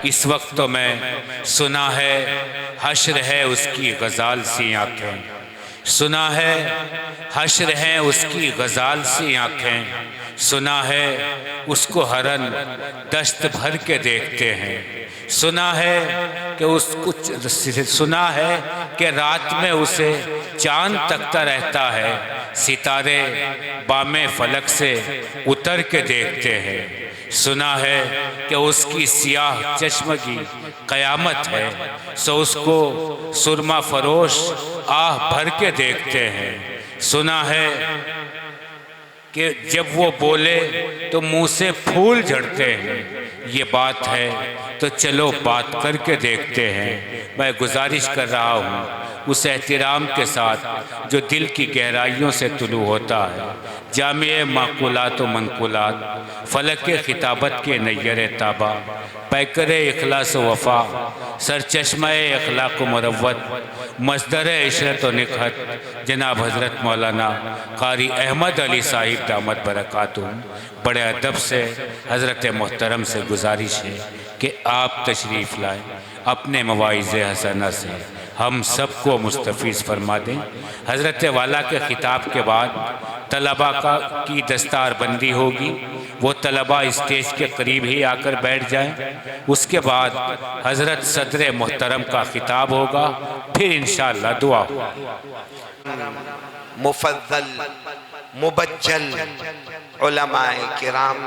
اس وقت تو میں سنا ہے حشر ہے اس کی غزال سی آنکھیں، سنا ہے حشر ہے اس کی غزال سی آنکھیں، سنا ہے اس کو ہرن دشت بھر کے دیکھتے ہیں، سنا ہے کہ سنا ہے کہ رات میں اسے چاند تکتا رہتا ہے، ستارے بام فلک سے اتر کے دیکھتے ہیں، سنا ہے کہ اس کی سیاہ چشمگی قیامت ہے، سو اس کو سرما فروش آہ بھر کے دیکھتے ہیں، سنا ہے کہ جب وہ بولے تو منہ سے پھول جھڑتے ہیں، یہ بات ہے تو چلو بات کر کے دیکھتے ہیں۔ میں گزارش کر رہا ہوں اس احترام کے ساتھ جو دل کی گہرائیوں سے طلوع ہوتا ہے، جامع معقولات و منقولات، فلک خطابت کے نیر تابہ، پیکر اخلاص و وفا، سرچشمہ اخلاق و مروت، مصدر عشرت و نکہت، جناب حضرت مولانا قاری احمد علی صاحب دامت برکاتہم۔ بڑے ادب سے حضرت محترم سے گزارش ہے کہ آپ تشریف لائیں، اپنے مواعظ حسنہ سے ہم سب کو مستفیض فرما دیں۔ حضرت والا کے خطاب کے بعد طلباء کی دستار بندی ہوگی، وہ طلباء اسٹیج کے قریب ہی آ کر بیٹھ جائیں، اس کے بعد حضرت صدر محترم کا خطاب ہوگا، پھر انشاءاللہ دعا ہوگی۔ مفضل مبجل علماء کرام،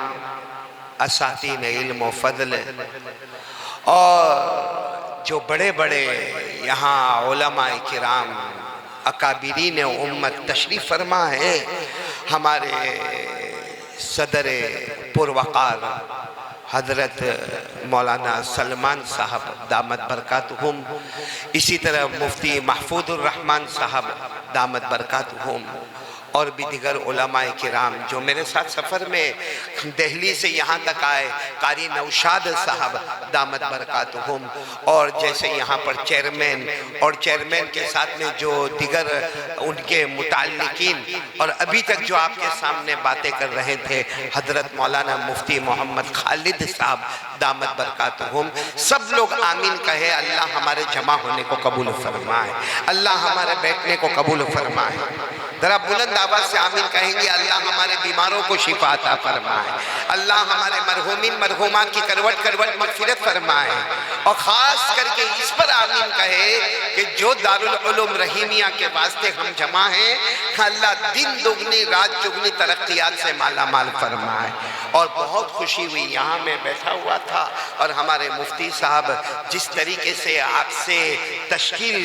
اساتین علم و فضل، اور جو بڑے بڑے یہاں علماء کرام اکابرین امت تشریف فرما ہے، ہمارے صدر پروقار حضرت مولانا سلمان صاحب دامت برکاتہم، اسی طرح مفتی محفوظ الرحمن صاحب دامت برکاتہم، اور بھی دیگر علماء کرام جو میرے ساتھ سفر میں دہلی سے یہاں تک آئے، قاری نوشاد صاحب دامت برکاتہم، اور جیسے یہاں پر چیئرمین اور چیئرمین کے ساتھ میں جو دیگر ان کے متعلقین، اور ابھی تک جو آپ کے سامنے باتیں کر رہے تھے حضرت مولانا مفتی محمد خالد صاحب دامت برکاتہم، سب لوگ آمین کہے۔ اللہ ہمارے جمع ہونے کو قبول فرمائے، اللہ ہمارے بیٹھنے کو قبول فرمائے۔ ذرا بلند آواز سے آمین کہیں گے۔ اللہ ہمارے بیماروں کو شفا عطا فرمائے، اللہ ہمارے مرحومین مرحومات کی کروٹ کروٹ مغفرت فرمائے، اور خاص کر کے اس پر آمین کہے کہ جو دارالعلوم رحیمیہ کے واسطے ہم جمع ہیں، اللہ دن دگنی رات چگنی ترقیات سے مالا مال فرمائے۔ اور بہت خوشی ہوئی، یہاں میں بیٹھا ہوا تھا اور ہمارے مفتی صاحب جس طریقے سے آپ سے تشکیل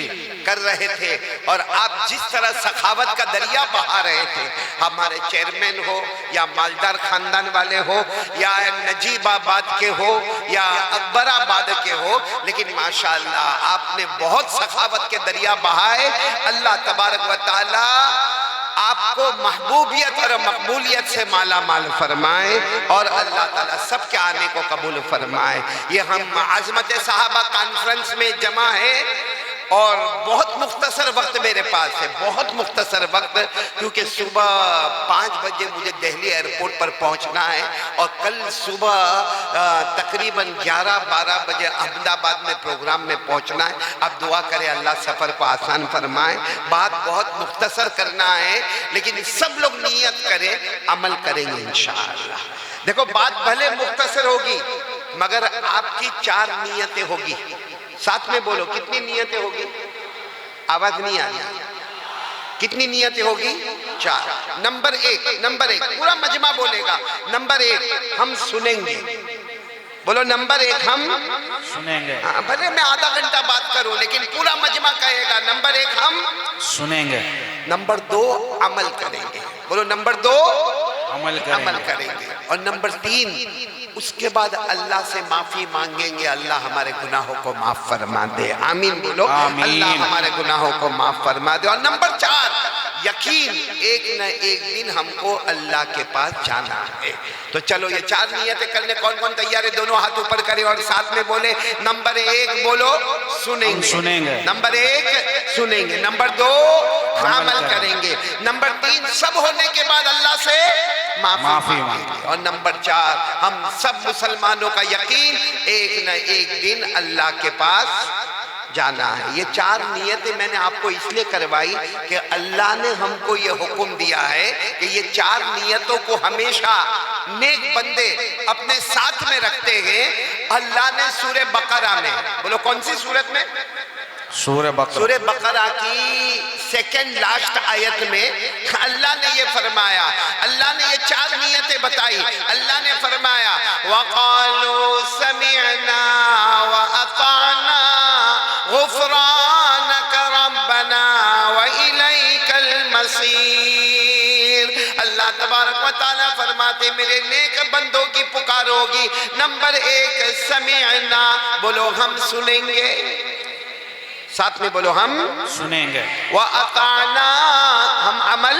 کر رہے تھے اور آپ جس طرح سخاوت کا دریا بہا رہے تھے، ہمارے چیئرمین ہو یا مالدار خاندان والے ہو یا نجیب آباد کے ہو یا اکبر آباد کے ہو، لیکن ماشاءاللہ آپ نے بہت سخاوت کے دریا بہائے۔ اللہ تبارک و تعالی آپ کو محبوبیت اور مقبولیت سے مالا مال فرمائے، اور اللہ تعالیٰ سب کے آنے کو قبول فرمائے۔ یہ ہم عظمت صحابہ کانفرنس میں جمع ہے، اور بہت مختصر وقت میرے پاس ہے، بہت مختصر وقت، کیونکہ صبح 5 بجے مجھے دہلی ایئرپورٹ پر پہنچنا ہے، اور کل صبح تقریباً 11-12 بجے احمد آباد میں پروگرام میں پہنچنا ہے۔ اب دعا کرے اللہ سفر کو آسان فرمائے۔ بات بہت مختصر کرنا ہے، لیکن سب لوگ نیت کریں، عمل کریں گے انشاءاللہ۔ دیکھو بات بھلے مختصر ہوگی، مگر آپ کی 4 نیتیں ہوگی۔ ساتھ میں بولو، کتنی نیتیں ہوگی؟ آواز نہیں آ رہی۔ کتنی نیتیں ہوگی؟ 4۔ نمبر 1 پورا مجمع بولے گا۔ نمبر 1 ہم سنیں گے، بولو نمبر 1 ہم سنیں گے، بھلے میں آدھا گھنٹہ بات کروں لیکن پورا مجمع کہے گا نمبر 1 ہم سنیں گے۔ نمبر 2 عمل کریں گے، بولو نمبر 2 عمل کریں گے، اور نمبر 3 اس کے بعد اللہ سے معافی مانگیں گے، اللہ ہمارے گناہوں کو معاف فرما دے۔ آمین بولو، اللہ ہمارے گناہوں کو معاف فرما دے۔ اور نمبر 4 یقین، ایک نہ ایک دن ہم کو اللہ کے پاس جانا ہے۔ تو چلو یہ 4 نیتیں کرنے کون کون تیار ہے؟ دونوں ہاتھ اوپر کریں اور ساتھ میں بولے نمبر 1 بولو سنیں گے، نمبر 1 سنیں گے، نمبر 2 عمل کریں گے، نمبر 3 سب ہونے کے بعد اللہ سے معافی مانگیں گے، اور نمبر 4 ہم سب مسلمانوں کا یقین ایک نہ ایک دن اللہ کے پاس جانا ہے۔ یہ 4 نیتیں میں نے آپ کو اس لیے کروائی کہ اللہ نے ہم کو یہ حکم دیا ہے کہ یہ 4 نیتوں کو ہمیشہ نیک بندے اپنے ساتھ میں رکھتے ہیں۔ اللہ نے سورہ بقرہ میں، بولو کون سی سورت میں؟ سورہ بقرہ، سورہ بقرہ کی 2nd لاسٹ آیت میں اللہ نے یہ فرمایا، اللہ نے یہ 4 نیتیں بتائی۔ اللہ نے فرمایا وَقَالُوا سَمِعْنَا وَأَطَعْنَا غُفْرَانَكَ رَبَّنَا وَإِلَيْكَ الْمَصِيرُ۔ اللہ تبارک و تعالیٰ فرماتے میرے نیک بندوں کی پکار ہوگی، نمبر 1 سمعنا، بولو ہم سنیں گے، ساتھ میں بولو ہم سنیں گے، وَأَطَعْنَا، ہم عمل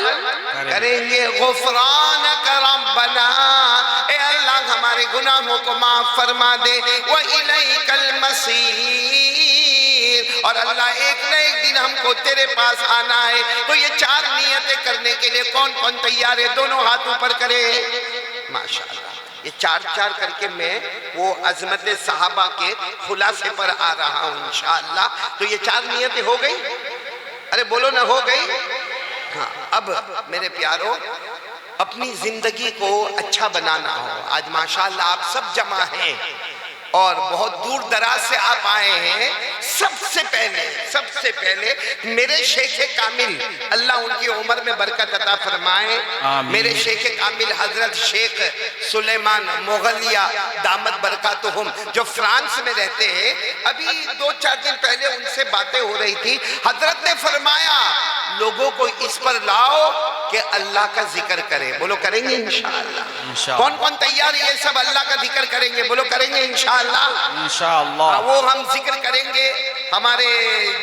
کریں گے، غفرانک ربنا، اے اللہ ہمارے گناہوں کو معاف فرما دے، وَإِلَيْكَ الْمَصِيرُ، اور اللہ ایک نہ ایک دن ہم کو تیرے پاس آنا ہے۔ تو یہ 4 نیتیں کرنے کے لیے کون کون تیار ہے؟ دونوں ہاتھ اوپر کرے، ماشاءاللہ۔ یہ 4 کر کے میں وہ عظمت صحابہ کے خلاصے پر آ رہا ہوں انشاءاللہ۔ تو یہ 4 نیتیں ہو گئی، ارے بولو نہ ہو گئی؟ ہاں، اب میرے پیارو اپنی زندگی کو اچھا بنانا ہو، آج ماشاءاللہ آپ سب جمع ہیں اور بہت دور دراز سے آپ آئے ہیں۔ سب سے پہلے میرے شیخ کامل، اللہ ان کی عمر میں برکت عطا فرمائے، آمین۔ میرے شیخ کامل حضرت شیخ سلیمان مغلیہ دامت برکاتہم جو فرانس میں رہتے ہیں، ابھی 2-4 دن پہلے ان سے باتیں ہو رہی تھی، حضرت نے فرمایا لوگوں کو اس پر لاؤ کہ اللہ کا ذکر کریں، بولو کریں گے انشاءاللہ؟ کون کون تیار ہے؟ یہ سب اللہ کا ذکر کریں گے، بولو کریں گے انشاءاللہ؟ انشاءاللہ۔ وہ ہم ذکر کریں گے، ہمارے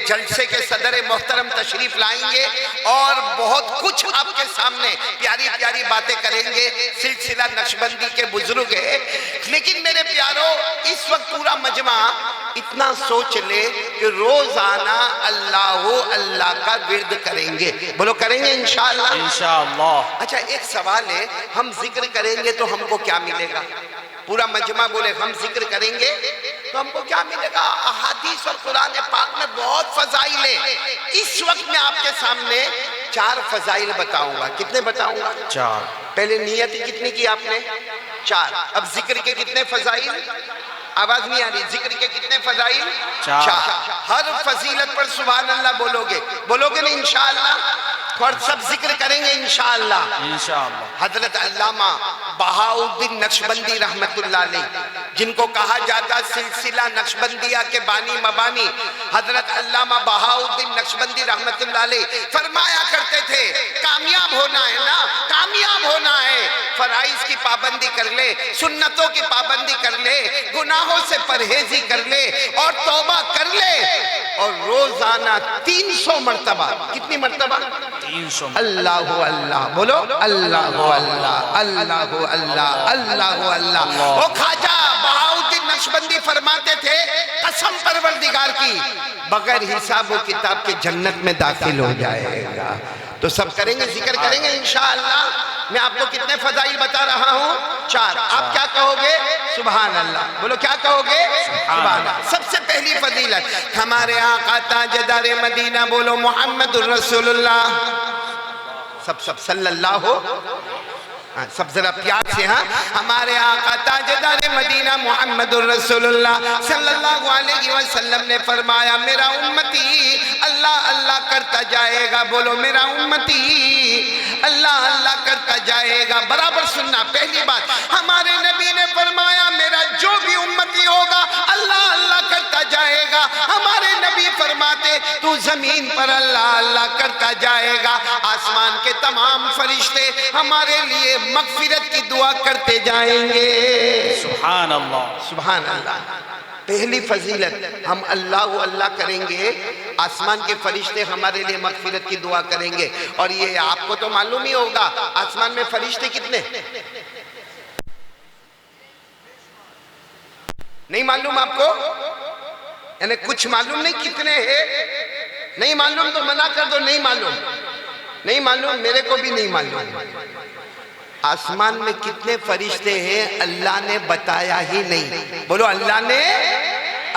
جلسے کے صدر محترم تشریف لائیں گے اور بہت کچھ آپ کے سامنے پیاری پیاری باتیں کریں گے، سلسلہ نقشبندی کے بزرگ ہیں۔ لیکن میرے پیارو اس وقت پورا مجمع اتنا سوچ لے کہ روزانہ اللہ کا ورد کریں گے، بولو کریں گے انشاءاللہ؟ انشاءاللہ۔ اچھا ایک سوال ہے، ہم ذکر کریں گے تو ہم کو کیا ملے گا؟ پورا مجمع بولے ہم ذکر کریں گے تو ہم کو کیا ملے گا؟ احادیث اور قرآن پاک میں بہت فضائل ہیں۔ اس وقت میں آپ کے سامنے 4 فضائل بتاؤں گا۔ کتنے بتاؤں گا؟ 4۔ پہلے نیت کتنی کی آپ نے؟ 4۔ اب ذکر کے کتنے فضائل؟ آواز نہیں آ رہی، ذکر کے کتنے فضائل؟ 4۔ ہر فضیلت پر سبحان اللہ بولو گے نا انشاءاللہ؟ اور سب ذکر کریں گے انشاءاللہ؟ انشاءاللہ۔ حضرت علامہ بہاؤالدین نقشبندی رحمت اللہ علیہ، جن کو کہا جاتا سلسلہ نقشبندیہ کے بانی مبانی، حضرت علامہ بہاؤالدین نقشبندی رحمت اللہ علیہ فرمایا کرتے تھے کامیاب ہونا ہے نا، کامیاب ہونا ہے، فرائض کی پابندی کر لے، سنتوں کی پابندی کر لے، گناہوں سے پرہیزی کر لے اور توبہ کر لے، اور روزانہ 300 مرتبہ، کتنی مرتبہ؟ 300۔ اللہ اللہ، بولو اللہ اللہ، اللہ اللہ، اللہ اللہ۔ وہ خواجہ بہاؤالدین نقشبندی فرماتے تھے قسم پروردگار کی بغیر حساب و کتاب کے جنت میں داخل ہو جائے گا۔ تو سب کریں گے، ذکر کریں گے انشاءاللہ؟ میں آپ کو کتنے فضائل بتا رہا ہوں؟ 4۔ آپ کیا کہو گے؟ سبحان اللہ، بولو کیا کہو گے؟ سبحان اللہ۔ سب سے پہلی فضیلت ہمارے آقا تاجدار مدینہ، بولو محمد الرسول اللہ، سب صلی اللہ ہو، سب ذرا پیار سے، ہاں، ہمارے آقا تاجدار مدینہ محمد الرسول اللہ صلی اللہ علیہ وسلم نے فرمایا میرا امتی اللہ اللہ کرتا جائے گا، بولو میرا امتی اللہ اللہ کرتا جائے گا۔ برابر سننا، پہلی بات ہمارے نبی نے فرمایا میرا جو بھی امتی ہوگا اللہ اللہ کرتا جائے گا۔ ہمارے نبی فرماتے تو زمین پر اللہ اللہ کرتا جائے گا، آسمان کے تمام فرشتے ہمارے لیے مغفرت کی دعا کرتے جائیں گے۔ سبحان اللہ، سبحان اللہ۔ پہلی فضیلت ہم اللہ کریں گے، آسمان کے فرشتے ہمارے لیے مغفرت کی دعا کریں گے۔ اور یہ آپ کو تو معلوم ہی ہوگا آسمان میں فرشتے کتنے؟ نہیں معلوم آپ کو؟ یعنی کچھ معلوم نہیں کتنے ہیں؟ نہیں معلوم تو منع کر دو، نہیں معلوم، نہیں معلوم، میرے کو بھی نہیں معلوم۔ آسمان میں کتنے فرشتے ہیں اللہ نے بتایا ہی نہیں، بولو اللہ نے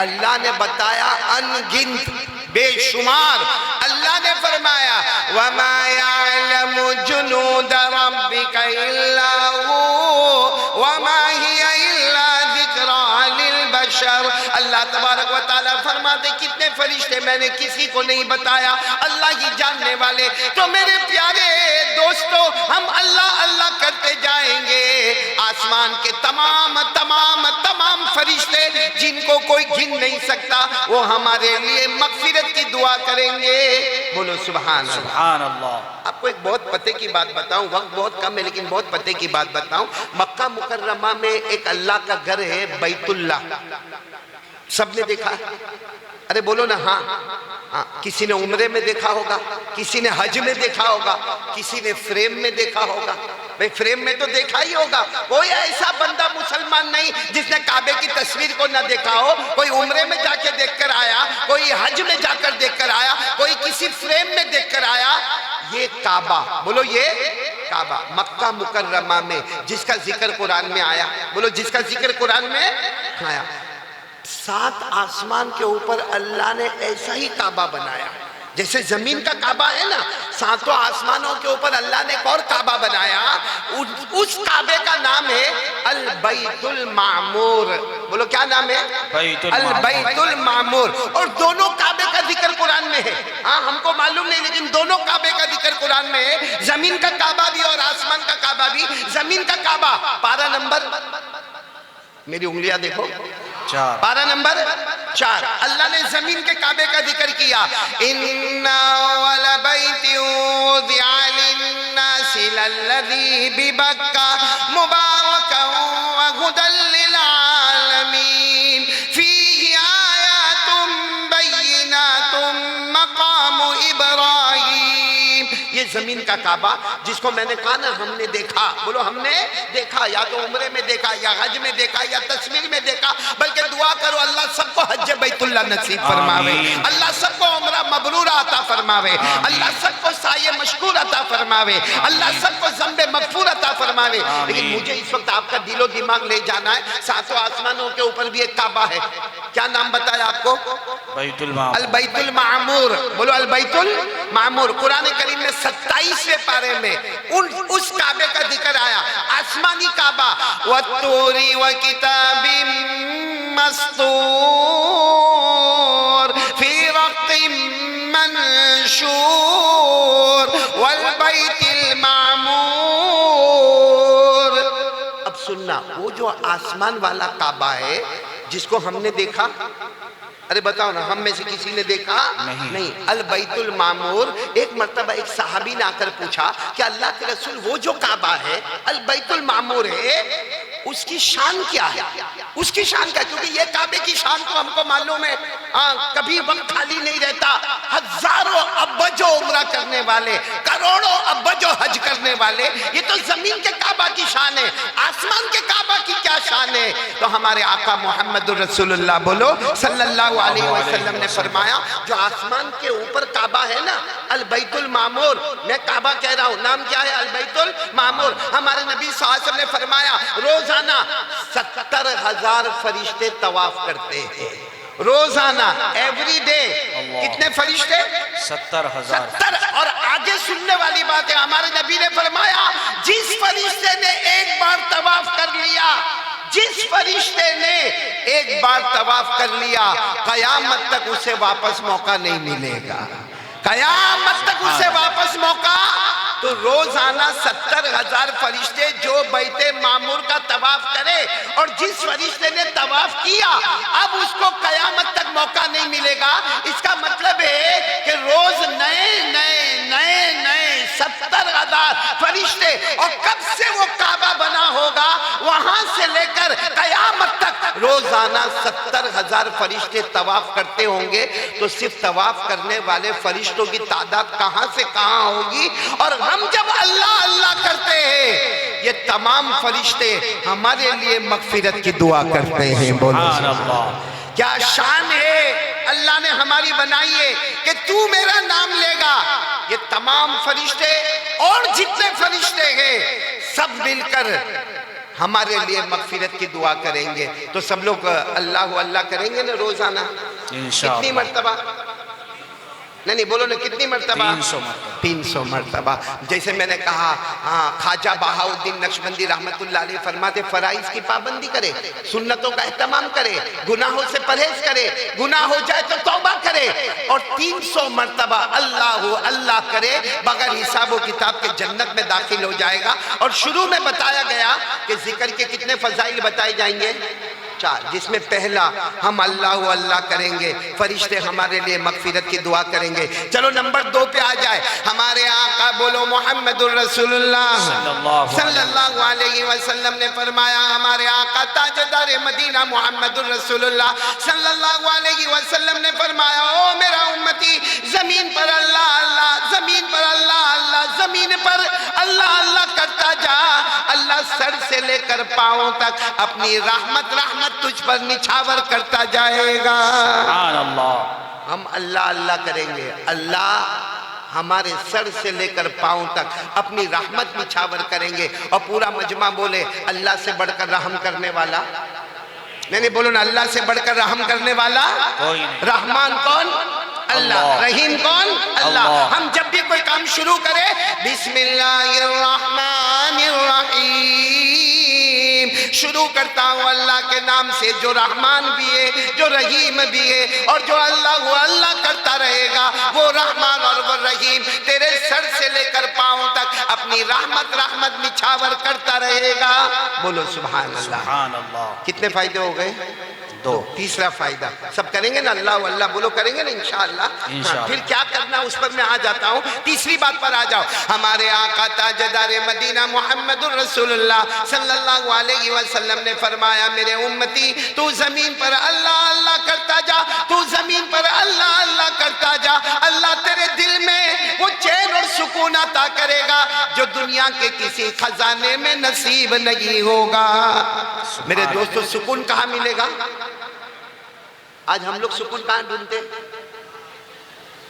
اللہ نے بتایا ان گنت بے شمار. اللہ نے فرمایا وَمَا يَعْلَمُ جُنُودَ رَبِّكَ إِلَّا هُوَ وَمَا هِيَ إِلَّا ذِكْرَىٰ لِلْبَشَرِ. اللہ تبارک و تعالیٰ فرماتے کتنے فرشتے میں نے کسی کو نہیں بتایا, اللہ ہی جاننے والے. تو میرے پیارے دوستو, ہم اللہ اللہ کرتے جائیں گے, آسمان کے تمام تمام تمام فرشتے جن کو کوئی گن نہیں سکتا وہ ہمارے لیے مغفرت کی دعا کریں گے. بولو سبحان اللہ. سبحان اللہ. آپ کو ایک بہت پتے کی بات بتاؤں, وقت بہت کم ہے لیکن بہت پتے کی بات بتاؤں. مکہ مکرمہ میں ایک اللہ کا گھر ہے بیت اللہ, سب نے دیکھا؟ ارے بولو نا. ہاں, کسی نے عمرے میں دیکھا ہوگا, کسی نے حج میں دیکھا ہوگا, کسی نے فریم میں دیکھا ہوگا. بھئی فریم میں تو دیکھا ہی ہوگا. کوئی ایسا بندہ مسلمان نہیں جس نے کعبے کی تصویر کو نہ دیکھا ہو. کوئی عمرے میں جا کے دیکھ کر آیا, کوئی حج میں جا کر دیکھ کر آیا, کوئی کسی فریم میں دیکھ کر آیا. یہ کعبہ, بولو یہ کعبہ مکہ مکرمہ میں جس کا ذکر قرآن میں آیا, بولو جس کا ذکر قرآن میں آیا. 7 آسمان کے اوپر اللہ نے ایسا ہی کعبہ بنایا جیسے زمین کا کعبہ ہے نا. 7 آسمانوں کے اوپر اللہ نے ایک اور کعبہ بنایا. اس کعبے کا نام ہے البیت المعمور. بولو کیا نام ہے؟ البیت المعمور. اور دونوں کعبے کا ذکر قرآن میں ہے. ہاں ہم کو معلوم نہیں لیکن دونوں کعبے کا ذکر قرآن میں ہے. زمین کا کعبہ بھی اور آسمان کا کعبہ بھی. زمین کا کعبہ پارہ نمبر, میری انگلیاں دیکھو, پارہ نمبر 4. اللہ نے زمین کے کعبے کا ذکر کیا. اِنَّ أَوَّلَ بَيْتٍ وُضِعَ لِلنَّاسِ لَلَّذِي بِبَكَّةَ مُبَارَكًا وَهُدًى لِّلْعَالَمِينَ فِيهِ آيَاتٌ بَيِّنَاتٌ مَقَامُ إِبْرَاهِيمَ. یہ زمین کا کعبہ جس کو میں نے کہا نا ہم نے دیکھا, بولو ہم نے دیکھا, یا تو عمرے میں دیکھا یا حج میں دیکھا یا تصویر میں دیکھا, بلکہ دعا کرو اللہ سب کو حج بیت اللہ نصیب فرماوے, اللہ سب کو عمرہ مبرور عطا فرماوے, اللہ سب کو سایہ مشکور عطا فرماوے, اللہ سب کو ذنب مغفور عطا فرماوے. لیکن مجھے اس وقت آپ کا دل و دماغ لے جانا ہے, 7 آسمانوں کے اوپر بھی ایک کعبہ ہے. کیا نام بتایا آپ کو؟ البیت المعمور. بولو البیت المعمور. قرآن کریم میں 27ویں پارے میں اس کعبے کا ذکر آیا, آسمانی کعبہ. وَالطُّورِ وَكِتَابٍ مَّسْطُورٍ فِي رَقٍّ مَّنشُورٍ وَالْبَيْتِ الْمَعْمُورِ. اب سننا, وہ جو آسمان والا کعبہ ہے جس کو ہم نے دیکھا, ارے بتاؤ نا ہم میں سے کسی نے دیکھا نہیں. البیت المعمور. ایک مرتبہ ایک صحابی نے آ کر پوچھا کہ اللہ کے رسول وہ جو کعبہ ہے البیت المعمور ہے اس کی شان کیا ہے؟ اس کی شان کیا ہے؟ کیونکہ یہ کعبے کی شان تو ہم کو معلوم ہے, کبھی وقت خالی نہیں رہتا. ہزاروں ابجوں عمرہ کرنے والے, کروڑوں ابجوں حج کرنے والے. یہ تو زمین کے کعبہ کی شان ہے, آسمان کے کعبہ کی کیا شان ہے؟ تو ہمارے آقا محمد رسول اللہ بولو صلی اللہ علیہ وسلم نے فرمایا جو آسمان کے اوپر کعبہ ہے نا البیت المعمور, میں کعبہ کہہ رہا ہوں, نام کیا ہے؟ البیت المعمور. ہمارے نبی صلی اللہ علیہ وسلم نے فرمایا روزانہ 70,000 فرشتے طواف کرتے ہیں. روزانہ, ایوری ڈے. کتنے فرشتے؟ 70,000. اور آگے سننے والی بات ہے, ہمارے نبی نے فرمایا جس فرشتے نے ایک بار طواف کر لیا, جس فرشتے نے ایک بار طواف کر لیا, قیامت تک اسے واپس موقع نہیں ملے گا. قیامت تک اسے واپس موقع. تو روزانہ 70,000 فرشتے جو بیت معمور کا طواف کرے, اور جس فرشتے نے طواف کیا اب اس کو قیامت تک موقع نہیں ملے گا. اس کا مطلب ہے کہ روز نئے نئے نئے نئے 70,000 فرشتے. اور کب سے وہ کعبہ بنا ہوگا وہاں سے لے کر قیامت تک روزانہ 70,000 فرشتے طواف کرتے ہوں گے. تو صرف طواف کرنے والے فرشتوں کی تعداد کہاں سے کہاں ہوگی. اور ہم جب اللہ اللہ کرتے ہیں یہ تمام فرشتے ہمارے لیے مغفرت کی دعا کرتے ہیں. بولو کیا شان ہے اللہ نے ہماری بنائی ہے کہ تو میرا نام لے گا. یہ تمام فرشتے اور جتنے فرشتے ہیں سب مل کر ہمارے لیے مغفرت کی دعا کریں گے. تو سب لوگ اللہ اللہ کریں گے نا روزانہ؟ انشاءاللہ. کتنی مرتبہ؟ نہیں بولو نا کتنی مرتبہ؟ 300 مرتبہ. 300 مرتبہ. جیسے میں نے کہا خواجہ بہاؤالدین نقشبندی رحمت اللہ علیہ فرماتے فرائض کی پابندی کرے، سنتوں کا اہتمام کرے، گناہوں سے پرہیز کرے، گناہ ہو جائے تو توبہ کرے، اور 300 مرتبہ اللہ اللہ کرے، بغیر حساب و کتاب کے جنت میں داخل ہو جائے گا. اور شروع میں بتایا گیا کہ ذکر کے کتنے فضائل بتائے جائیں گے؟ 4، جس میں پہلا ہم اللہ اللہ کریں گے، فرشتے ہمارے لیے مغفرت کی دعا کریں گے. چلو نمبر 2 پہ آ جائے. ہمارے آقا بولو محمد الرسول اللہ صلی اللہ علیہ وسلم نے فرمایا، ہمارے آقا تاجدار مدینہ محمد الرسول اللہ صلی اللہ علیہ وسلم نے فرمایا، او میرا امتی، زمین پر اللہ اللہ، زمین پر اللہ اللہ، زمین پر اللہ اللہ کرتا جا، اللہ سر سے لے کر پاؤں تک اپنی رحمت تجھ پر نچھاور کرتا جائے گا. سبحان اللہ. ہم اللہ اللہ کریں گے، اللہ ہمارے سر سے لے کر پاؤں تک اپنی رحمت نچھاور کریں گے. اور پورا مجمع بولے اللہ سے بڑھ کر رحم کرنے والا نہیں بولو نا، اللہ سے بڑھ کر رحم کرنے والا کوئی نہیں. رحمان کون؟ اللہ. رحیم کون؟ اللہ. ہم جب بھی کوئی کام شروع کریں بسم اللہ الرحمن الرحیم شروع کرتا ہوں اللہ کے نام سے، جو رحمان بھی ہے، جو رحیم بھی ہے، اور جو اللہ اللہ کرتا رہے گا وہ رحمان اور وہ رحیم تیرے سر سے لے کر پاؤں تک اپنی رحمت نچھاور کرتا رہے گا. بولو سبحان اللہ. سبحان اللہ. کتنے فائدے ہو گئے؟ 2. تیسرا فائدہ سب کریں گے نا، اللہ اللہ بولو کریں گے نا انشاءاللہ. پھر کیا کرنا اس پر میں آ جاتا ہوں. تیسری بات پر آ جاؤ. ہمارے آقا تاجدار مدینہ محمد الرسول اللہ صلی اللہ علیہ وسلم نے فرمایا، میرے امتی تو زمین پر اللہ اللہ کرتا جا، تو زمین پر اللہ اللہ کرتا جا، اللہ تیرے دل میں وہ چین اور سکون عطا کرے گا جو دنیا کے کسی خزانے میں نصیب نہیں ہوگا. میرے دوستو سکون کہاں ملے گا؟ آج ہم لوگ سکون کہاں ڈھونڈتے؟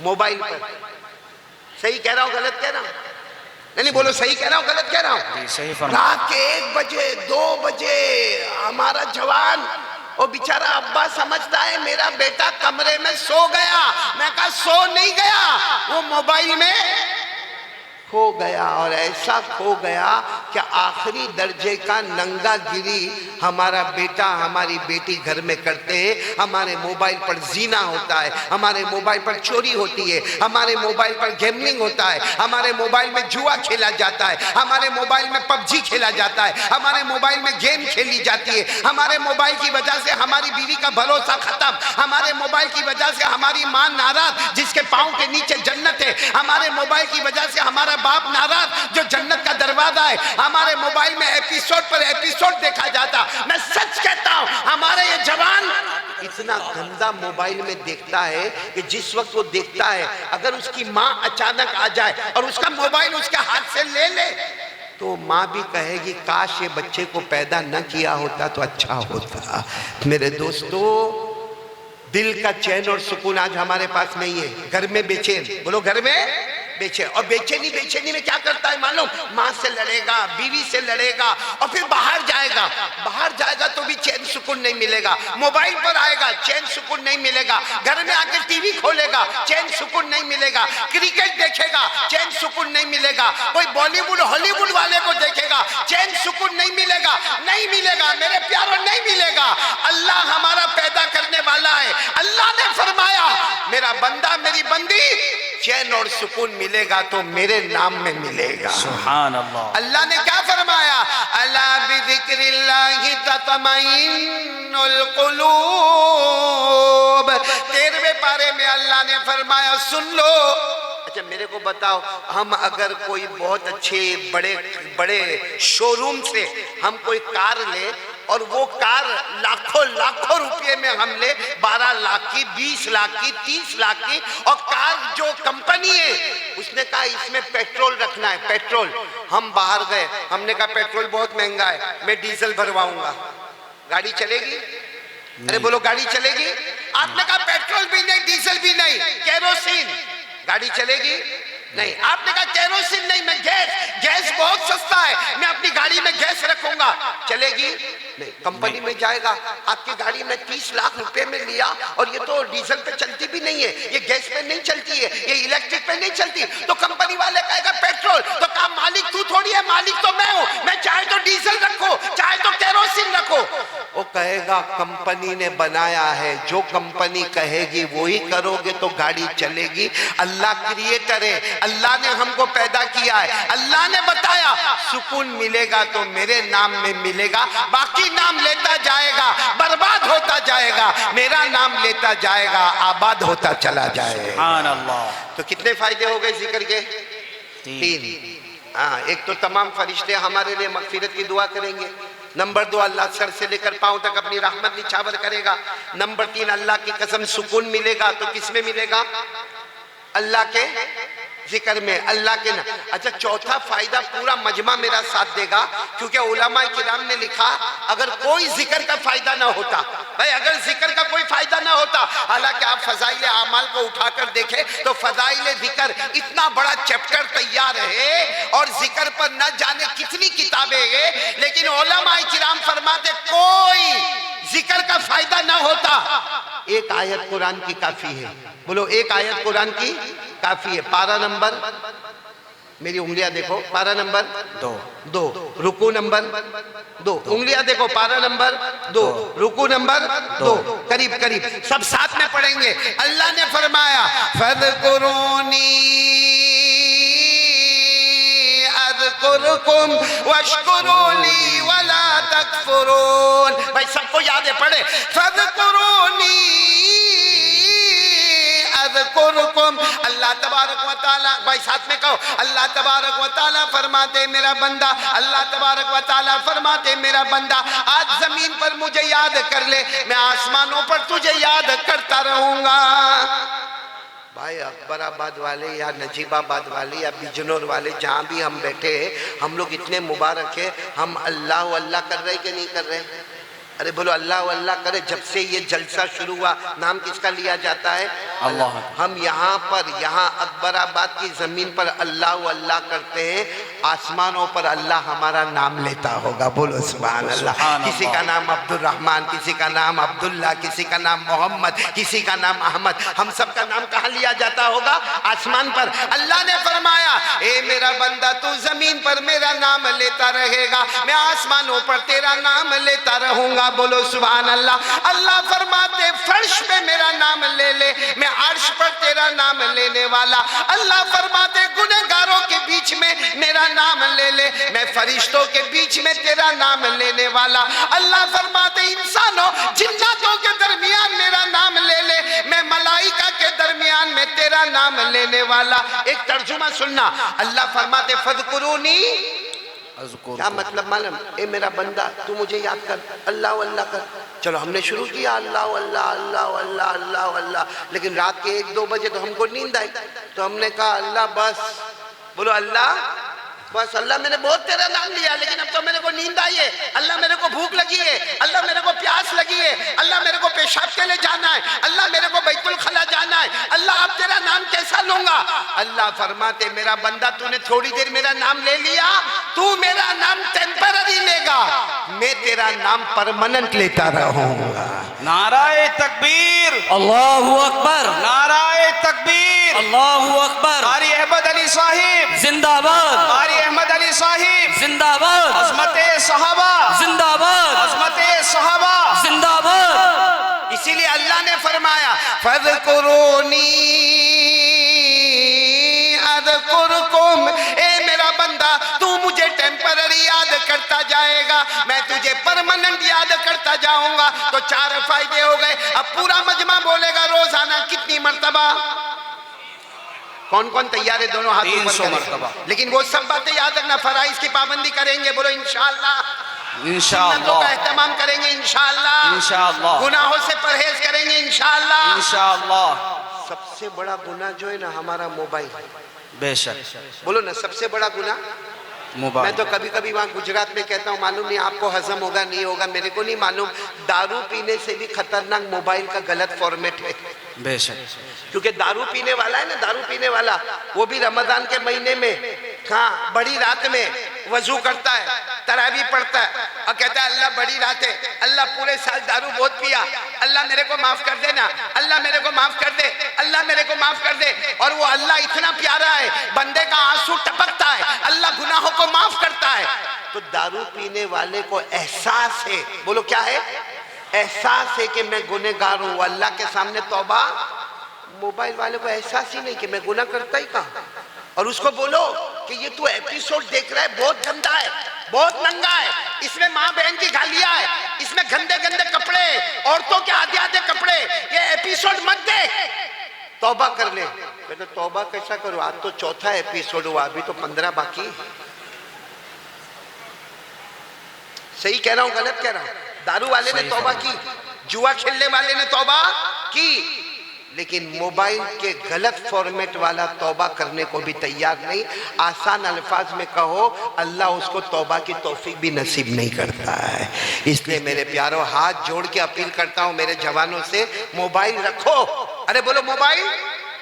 موبائل پر. صحیح کہہ رہا ہوں غلط کہہ رہا ہوں؟ نہیں بولو صحیح کہہ رہا ہوں غلط کہہ رہا ہوں؟ صحیح فرمایا. رات کے 1 بجے 2 بجے ہمارا جوان وہ بیچارہ ابا سمجھتا ہے میرا بیٹا کمرے میں سو گیا. میں کہا سو نہیں گیا، وہ موبائل میں کھو گیا، اور ایسا کھو گیا کہ آخری درجے کا ننگا گری ہمارا بیٹا ہماری بیٹی گھر میں کرتے ہیں. ہمارے موبائل پر زنا ہوتا ہے، ہمارے موبائل پر چوری ہوتی ہے، ہمارے موبائل پر گیملنگ ہوتا ہے، ہمارے موبائل میں جوا کھیلا جاتا ہے، ہمارے موبائل میں پب جی کھیلا جاتا ہے، ہمارے موبائل میں گیم کھیلی جاتی ہے. ہمارے موبائل کی وجہ سے ہماری بیوی کا بھروسہ ختم، ہمارے موبائل کی وجہ سے ہماری ماں ناراض جس کے پاؤں کے نیچے جنت ہے، ہمارے موبائل کی وجہ سے ہمارا باپ ناراض جو جنت کا دروازہ ہے. ہمارے موبائل میں ایپیسوڈ پر ایپیسوڈ دیکھا جاتا. میں سچ کہتا ہوں ہمارے یہ جوان اتنا گندا موبائل میں دیکھتا ہے کہ جس وقت وہ دیکھتا ہے اگر اس کی ماں اچانک آ جائے اور اس کا موبائل اس کے ہاتھ سے لے لے تو ماں بھی کہے گی کاش یہ بچے کو پیدا نہ کیا ہوتا تو اچھا ہوتا. میرے دوستو دل کا چین اور سکون آج ہمارے پاس نہیں ہے. گھر میں بے چین، بولو گھر میں بے چین. اور بے چینی میں کیا کرتا ہے معلوم؟ ماں سے لڑے گا، بیوی سے لڑے گا، اور پھر باہر جائے گا تو بھی چین سکون نہیں ملے گا. موبائل پر آئے گا چین سکون نہیں ملے گا. گھر میں آ کے ٹی وی کھولے گا چین سکون نہیں ملے گا. کرکٹ دیکھے گا چین سکون نہیں ملے گا. کوئی بالی ووڈ ہالی ووڈ والے کو دیکھے گا چین سکون نہیں ملے گا. نہیں ملے گا میرے پیاروں، نہیں ملے گا. اللہ ہمارا پیدا کرنے والا ہے. اللہ نے فرمایا میرا بندہ میری بندی چین اور سکون ملے گا تو میرے نام میں ملے گا. سبحان اللہ. اللہ نے کیا فرمایا؟ الا بذکر اللہ تطمئن القلوب. 13ویں پارے میں اللہ نے فرمایا سن لو. اچھا میرے کو بتاؤ، ہم اگر کوئی بہت اچھے بڑے شو روم سے ہم کوئی کار لے اور وہ کار لاکھوں روپے میں ہم لے، 12 لاکھ کی، 20 لاکھ کی، 30 لاکھ کی، اور کار جو کمپنی ہے اس نے کہا اس میں پیٹرول رکھنا ہے. پیٹرول ہم باہر گئے، ہم نے کہا پیٹرول بہت مہنگا ہے، میں ڈیزل بھرواؤں گا. گاڑی چلے گی؟ ارے بولو گاڑی چلے گی؟ آپ نے کہا پیٹرول بھی نہیں ڈیزل بھی نہیں، کیروسین. گاڑی چلے گی؟ نہیں آپ نے کہا کیروسین نہیں، میں گیس بہت سستا ہے، میں اپنی گاڑی میں گیس رکھوں گا، چلے گی نہیں؟ کمپنی میں جائے گا، آپ کی گاڑی میں 30 لاکھ روپے میں لیا اور یہ تو ڈیزل پہ چلتی بھی نہیں ہے، یہ گیس پہ نہیں چلتی ہے، یہ الیکٹرک پہ نہیں چلتی، تو کمپنی والے کہے گا پیٹرول، تو کہا مالک تو تھوڑی ہے، مالک تو میں ہوں، میں چاہے تو ڈیزل رکھو چاہے تو کیروسین رکھو۔ وہ کہے گا کمپنی نے بنایا ہے، جو کمپنی کہے گی وہی کرو گے تو گاڑی چلے گی۔ اللہ کریٹر ہے، اللہ نے ہم کو پیدا کیا ہے، اللہ نے بتایا سکون ملے گا تو میرے نام میں ملے گا، باقی نام لیتا جائے گا برباد ہوتا جائے گا، میرا نام لیتا جائے گا آباد ہوتا چلا جائے گا۔ سبحان اللہ۔ تو کتنے فائدے ہو گئے ذکر کے؟ 3۔ ہاں، ایک تو تمام فرشتے ہمارے لیے مغفرت کی دعا کریں گے، نمبر 2 اللہ سر سے لے کر پاؤں تک اپنی رحمت نچھاور کرے گا، نمبر 3 اللہ کی قسم سکون ملے گا، تو کس میں ملے گا؟ اللہ کے ذکر میں، اللہ کے نام۔ اچھا، چوتھا فائدہ پورا مجمع میرا ساتھ دے گا، کیونکہ علماء کرام نے لکھا اگر کوئی ذکر کا فائدہ نہ ہوتا، بھائی اگر ذکر کا کوئی فائدہ نہ ہوتا، حالانکہ آپ فضائل اعمال کو اٹھا کر دیکھیں تو فضائل ذکر اتنا بڑا چیپٹر تیار ہے اور ذکر پر نہ جانے کتنی کتابیں ہیں، لیکن علماء کرام فرماتے کوئی ذکر کا فائدہ نہ ہوتا، ایک آیت قرآن کی کافی ہے۔ بولو ایک آیت قرآن کی کافی ہے۔ پارہ نمبر، میری انگلیاں دیکھو، پارہ نمبر 2، رکوع نمبر 2، انگلیاں دیکھو، پارہ نمبر 2، رکوع نمبر 2، قریب قریب سب ساتھ میں پڑھیں گے۔ اللہ نے فرمایا فَاذْكُرُونِي اذکرکم واشکروا لی ولا تکفرون۔ بھائی سب کو یاد ہے، پڑھے فَاذْكُرُونِی اذکرکم۔ اللہ تبارک و تعالیٰ، بھائی ساتھ میں کہو، اللہ تبارک و تعالیٰ فرماتے میرا بندہ، اللہ تبارک و تعالیٰ فرماتے میرا بندہ آج زمین پر مجھے یاد کر لے، میں آسمانوں پر تجھے یاد کرتا رہوں گا۔ بھائی اکبر آباد والے یا نجیب آباد والے یا بجنور والے جہاں بھی ہم بیٹھے ہیں، ہم لوگ اتنے مبارک ہیں، ہم اللہ اللہ کر رہے کہ نہیں کر رہے؟ ارے بولو اللہ اللہ کرے۔ جب سے یہ جلسہ شروع ہوا نام کس کا لیا جاتا ہے؟ اللہ۔ ہم یہاں پر، یہاں اکبر آباد کی زمین پر اللہ اللہ کرتے ہیں، آسمانوں پر اللہ ہمارا نام لیتا ہوگا، بولو سبحان اللہ۔ کسی کا نام عبد الرحمن، کسی کا نام عبداللہ، کسی کا نام محمد، کسی کا نام احمد، ہم سب کا نام کہاں لیا جاتا ہوگا؟ آسمان پر۔ اللہ نے فرمایا اے میرا بندہ تو زمین پر میرا نام لیتا رہے گا، میں آسمانوں پر تیرا نام لیتا رہوں گا، بولو سبحان اللہ۔ اللہ فرماتے فرش پہ میرا نام لے لے، میں عرش پر تیرا نام لینے والا۔ اللہ فرماتے گنہگاروں کے بیچ میں میرا نام لے لے، میں فرشتوں کے بیچ میں تیرا نام لینے والا۔ اللہ فرماتے انسانوں جناتوں کے درمیان میرا نام لے لے، میں ملائکہ کے درمیان میں تیرا نام لینے والا۔ ایک ترجمہ سننا، اللہ فرماتے فَاذْكُرُونِی، کیا مطلب معلوم؟ اے میرا بندہ تو مجھے یاد کر، اللہ اللہ کر۔ چلو ہم نے شروع کیا اللہ اللہ اللہ اللہ اللہ اللہ، لیکن رات کے 1-2 بجے تو ہم کو نیند آئی، تو ہم نے کہا اللہ بس، بولو اللہ بس، اللہ میں نے بہت تیرا نام لیا لیکن اب تو میرے کو نیند آئی ہے، اللہ میرے کو بھوک لگی ہے، اللہ میرے کو پیاس لگی ہے، اللہ میرے کو پیشاب کے لیے جانا ہے، اللہ میرے کو بیت الخلا جانا ہے، اللہ اب تیرا نام کیسا لوں گا؟ اللہ فرماتے میرا بندہ تو نے تھوڑی دیر میرا نام لے لیا، تو میرا نام ٹیمپرری لے گا، میں تیرا نام پرمننٹ لیتا رہوں گا۔ نعرہ تکبیر، اللہ اکبر، نعرہ تکبیر، اللہ اکبر، قاری احمد علی صاحب زندہ باد، قاری احمد علی صاحب زندہ باد، عظمت صحابہ، زندہ باد، عظمت صحابہ، زندہ باد۔ اسی لیے اللہ نے فرمایا فَاذْكُرُونِی اذکرکم، اے میرا بندہ تو مجھے ٹیمپرری یاد کرتا جائے گا، میں تجھے پرمننٹ یاد کرتا جاؤں گا۔ تو 4 فائدے ہو گئے۔ اب پورا مجمع بولے گا روزانہ کتنی مرتبہ؟ کون کون تیار ہے؟ دونوں ہاتھ اوپر 300 کریں۔ مرتبہ۔ لیکن وہ سب باتیں یاد رکھنا، فرائض کی پابندی کریں گے، بولو انشاءاللہ، سنتوں انشاءاللہ کا اہتمام کریں گے انشاءاللہ، انشاءاللہ، گناہوں سے پرہیز کریں گے انشاءاللہ۔ انشاءاللہ، سب سے بڑا گناہ جو ہے نا ہمارا موبائل، بے شک بولو نا سب سے بڑا گناہ۔ میں موبائل، تو کبھی کبھی وہاں گجرات میں کہتا ہوں، معلوم نہیں آپ کو ہضم ہوگا نہیں ہوگا، میرے کو نہیں معلوم، دارو پینے سے بھی خطرناک موبائل کا غلط فارمیٹ ہے۔ بے شک کیونکہ دارو پینے والا ہے نا، دارو پینے والا وہ بھی رمضان کے مہینے میں ہاں بڑی رات میں وضو کرتا ہے، تراویح پڑھتا ہے اور کہتا ہے اللہ بڑی رات ہے، اللہ پورے سال دارو بہت پیا، اللہ میرے کو معاف کر دے نا، اللہ میرے کو معاف کر دے، اللہ میرے کو معاف کر دے. اور وہ اللہ اتنا پیارا ہے، بندے کا آنسو ٹپکتا ہے، اللہ گناہوں کو معاف کرتا ہے. تو دارو پینے والے کو احساس ہے، بولو کیا ہے؟ احساس ہے کہ میں گنہگار ہوں، اللہ کے سامنے توبہ. موبائل والے کو احساس ہی نہیں کہ میں گناہ کرتا ہی کہاں. اور اس کو بولو کہ یہ تو ایپیسوڈ دیکھ رہا ہے بہت گندا ہے، بہت ننگا ہے، اس میں ماں بہن کی گالیاں ہے، اس میں گندے گندے کپڑے، عورتوں کے آدھے آدھے کپڑے، یہ ایپیسوڈ مت دیکھ، توبہ کر لے. کہتے توبہ کیسا کروں، آج تو چوتھا ایپیسوڈ ہوا، ابھی تو 15 باقی. صحیح کہہ رہا ہوں غلط کہہ رہا ہوں؟ دارو والے نے توبہ کی، جوا کھیلنے والے نے توبہ کی، لیکن موبائل کے غلط فارمیٹ والا توبہ کرنے کو بھی تیار نہیں. آسان الفاظ میں کہو اللہ اس کو توبہ کی توفیق بھی نصیب نہیں کرتا ہے. اس لیے میرے پیاروں ہاتھ جوڑ کے اپیل کرتا ہوں میرے جوانوں سے، موبائل رکھو. ارے بولو موبائل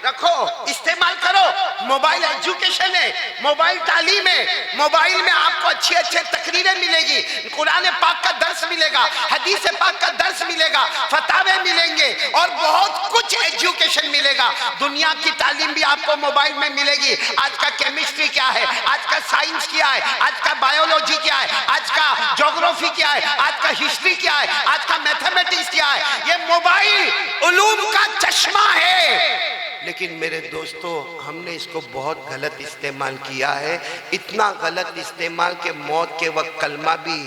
رکھو، استعمال کرو. موبائل ایجوکیشن ہے، موبائل تعلیم ہے، موبائل میں آپ کو اچھی اچھے تقریریں ملے گی، قرآن پاک کا درس ملے گا، حدیث پاک کا درس ملے گا، فتاوے ملیں گے اور بہت کچھ ایجوکیشن ملے گا. دنیا کی تعلیم بھی آپ کو موبائل میں ملے گی. آج کا کیمسٹری کیا ہے، آج کا سائنس کیا ہے، آج کا بایولوجی کیا ہے، آج کا جغرافی کیا ہے، آج کا ہسٹری کیا ہے، آج کا میتھمیٹکس کیا ہے. یہ موبائل علوم کا چشمہ ہے. لیکن میرے دوستو ہم نے اس کو بہت غلط استعمال کیا ہے. اتنا غلط استعمال کہ موت کے وقت کلمہ بھی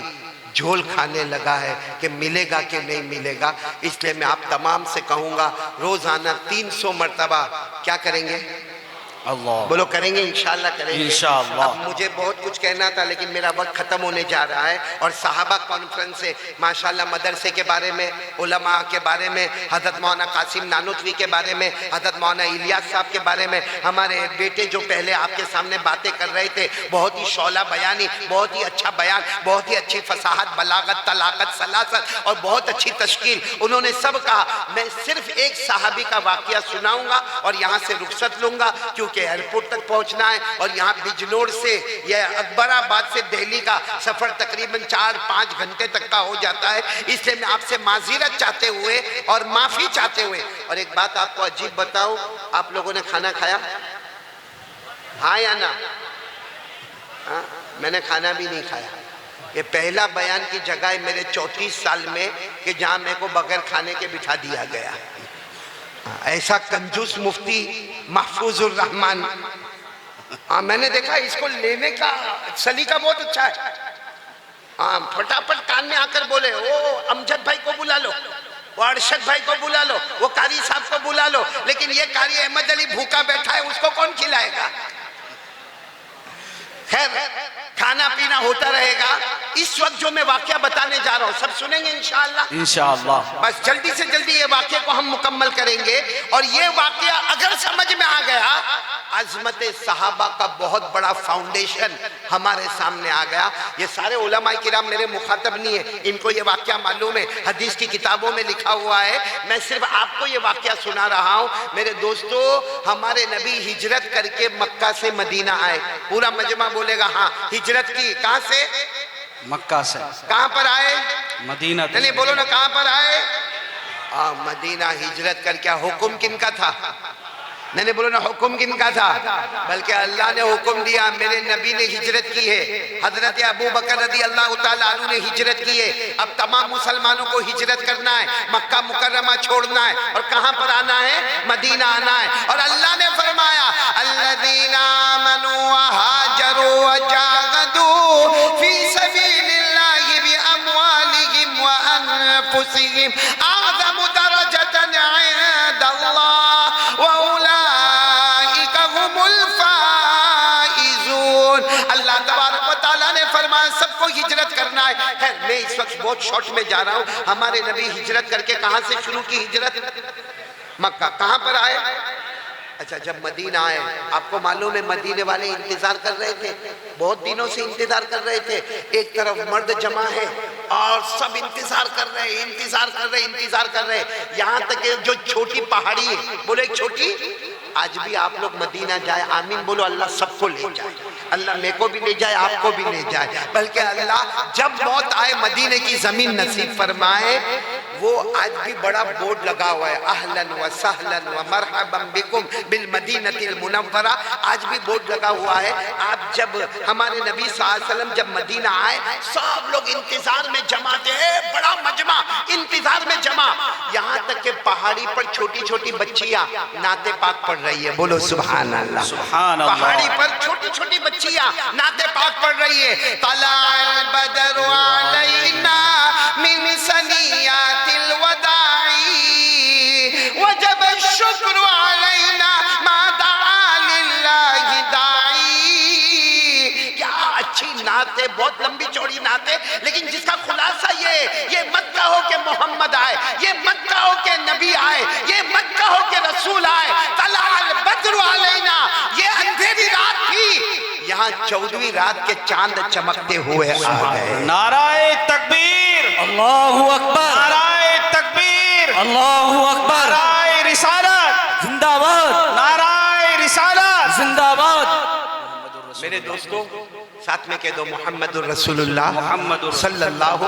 جھول کھانے لگا ہے کہ ملے گا کہ نہیں ملے گا. اس لیے میں آپ تمام سے کہوں گا روزانہ 300 مرتبہ کیا کریں گے؟ اللہ بولو کریں گے، انشاءاللہ کریں گے انشاءاللہ. اب مجھے بہت کچھ کہنا تھا لیکن میرا وقت ختم ہونے جا رہا ہے. اور صحابہ کانفرنس سے ماشاءاللہ مدرسے کے بارے میں، علماء کے بارے میں، حضرت مولانا قاسم نانوتوی کے بارے میں، حضرت مولانا الیاس صاحب کے بارے میں، ہمارے بیٹے جو پہلے آپ کے سامنے باتیں کر رہے تھے، بہت ہی شعلہ بیانی، بہت ہی اچھا بیان، بہت ہی اچھی فصاحت، بلاغت، طلاقت، سلاست اور بہت اچھی تشکیل انہوں نے سب کہا. میں صرف ایک صحابی کا واقعہ سناؤں گا اور یہاں سے رخصت لوں گا کیونکہ ایئرپورٹ تک پہنچنا ہے اور یہاں بجنور سے یا اکبر آباد سے دہلی کا سفر تقریباً 4-5 گھنٹے تک کا ہو جاتا ہے. اس لیے میں آپ سے معذرت چاہتے ہوئے اور معافی چاہتے ہوئے، اور ایک بات آپ کو عجیب بتاؤں، آپ لوگوں نے کھانا کھایا؟ ہاں یا نہ؟ میں نے کھانا بھی نہیں کھایا. یہ پہلا بیان کی جگہ ہے میرے 34 سال میں کہ جہاں میں کو بغیر کھانے کے بٹھا دیا گیا. ایسا کنجوس مفتی محفوظ الرحمن، میں نے دیکھا اس کو لینے کا سلیقہ بہت اچھا ہے. پھٹاپٹ کان میں آ کر بولے وہ امجد بھائی کو بلا لو، وہ ارشد بھائی کو بلا لو، وہ قاری صاحب کو بلا لو. لیکن یہ قاری احمد علی بھوکا بیٹھا ہے، اس کو کون کھلائے گا؟ خیر کھانا پینا ہوتا رہے گا. اس وقت جو میں واقعہ بتانے جا رہا ہوں سب سنیں گے انشاءاللہ. انشاءاللہ. بس جلدی سے جلدی یہ واقعے کو ہم مکمل کریں گے. اور یہ واقعہ اگر سمجھ میں آ گیا، عظمت صحابہ کا بہت بڑا فاؤنڈیشن ہمارے سامنے آ گیا. یہ سارے علماء کرام میرے مخاطب نہیں ہیں، ان کو یہ واقعہ معلوم ہے، حدیث کی کتابوں میں لکھا ہوا ہے. میں صرف آپ کو یہ واقعہ سنا رہا ہوں. میرے دوستو ہمارے نبی ہجرت کر کے مکہ سے مدینہ آئے. پورا مجمع بولے گا ہاں. ہجرت کی کہاں سے؟ مکہ سے. کہاں پر آئے؟ مدینہ. نہیں بولو نا کہاں پر آئے؟ مدینہ ہجرت کر کے. حکم کن کا تھا؟ نہیں بولو نا حکم کن کا تھا؟ بلکہ اللہ نے حکم دیا، میرے نبی نے ہجرت کی ہے. حضرت ابو بکر رضی اللہ تعالیٰ عنہ نے ہجرت کی ہے. اب تمام مسلمانوں کو ہجرت کرنا ہے، مکہ مکرمہ چھوڑنا ہے اور کہاں پر آنا ہے؟ مدینہ آنا ہے. اور اللہ نے فرمایا الذین آمنوا وہاجروا وجاہدوا فی سبیل اللہ باموالہم وانفسہم اعظم درجۃ عند اللہ واولئک هم الفائزون. اللہ تبارک و تعالیٰ نے فرمایا سب کو ہجرت کرنا ہے. خیر میں اس وقت بہت شارٹ میں جا رہا ہوں. ہمارے نبی ہجرت کر کے کہاں سے شروع کی ہجرت؟ مکہ. کہاں پر آئے؟ اچھا جب مدینہ آئے، آپ کو معلوم ہے مدینے والے انتظار کر رہے تھے، بہت دنوں سے انتظار کر رہے تھے. ایک طرف مرد جمع ہے اور سب انتظار کر رہے، انتظار کر رہے، انتظار کر رہے، یہاں تک کہ جو چھوٹی پہاڑی ہے، بولو ایک چھوٹی، آج بھی آپ لوگ مدینہ جائے، آمین بولو، اللہ سب کو لے جائے، اللہ میں کو بھی لے جائے، آپ کو بھی لے جائے، بلکہ اللہ جب موت آئے مدینے کی زمین نصیب فرمائے، وہ آج بھی بڑا بورڈ لگا ہوا ہے، اہلاً و سہلاً و مرحباً بکم بالمدینۃ المنورہ، آج بھی بورڈ لگا ہوا ہے۔ آپ جب ہمارے نبی صلی اللہ علیہ وسلم جب مدینہ آئے، سب لوگ انتظار میں جمع تھے، بڑا مجمع انتظار میں جمع، یہاں تک کہ پہاڑی پر چھوٹی چھوٹی بچیاں نعت پاک پڑھ رہی ہے، بولو سبحان اللہ، سبحان اللہ۔ پہاڑی پر چھوٹی چھوٹی بچیاں نعت پاک پڑھ رہی ہے، طلع البدر علینا من ثنیات الوداع وجب الشکر علینا ما دعا للہ داعی۔ کیا اچھی نعت ہے، بہت لمبی چوڑی نعت ہے، لیکن جس کا خلاصہ یہ مت کہو کہ محمد آئے، یہ مت کہو کہ نبی آئے، یہ مت کہو کہ رسول آئے، طلع البدر علینا، یہ اندھیری رات تھی، یہاں 14ویں رات کے چاند چمکتے ہوئے آ گئے۔ نعرہ تکبیر، اللہ اکبر، نعرہ تکبیر، اللہ اکبر، نعرہ رسالت، زندہ باد، نعرہ رسالت، زندہ باد۔ میرے دوستوں ساتھ میں کہہ دو محمد الرسول اللہ، محمد صلی اللہ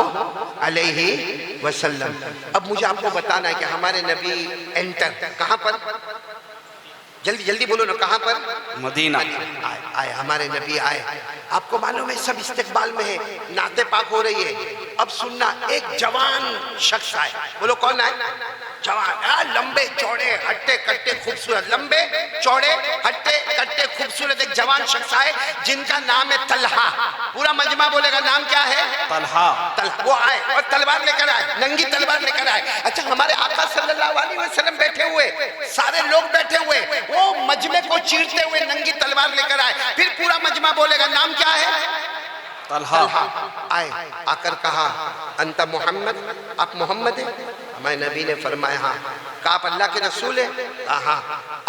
علیہ وسلم۔ اب مجھے آپ کو بتانا ہے کہ ہمارے نبی انٹر کہاں پر، جلدی جلدی بولو نا، کہاں پر؟ مدینہ۔ آئے ہمارے نبی آئے، آپ کو معلوم ہے سب استقبال میں ہے، نعت پاک ہو رہی ہے۔ اب سننا، ایک جوان شخص آئے، بولو کون آئے؟ جوان، لمبے چوڑے ہٹے کٹے خوبصورت، لمبے چوڑے ہٹے کٹے خوبصورت ایک جوان شخص آئے جن کا نام ہے طلحہ۔ پورا مجمع بولے گا نام کیا ہے؟ طلحہ۔ وہ آئے اور تلوار لے کر آئے، ننگی تلوار لے کر آئے۔ اچھا، ہمارے آقا صلی اللہ علیہ وسلم بیٹھے ہوئے، سارے لوگ بیٹھے ہوئے، وہ مجمع کو چیرتے ہوئے ننگی تلوار لے کر آئے۔ پھر پورا مجمع بولے گا نام کیا ہے؟ طلحہ۔ آئے آ کر کہا انت محمد، آپ محمد ہیں؟ ہمارے نبی نے فرمایا ہاں۔ کہا آپ اللہ کے رسول ہیں؟ ہاں۔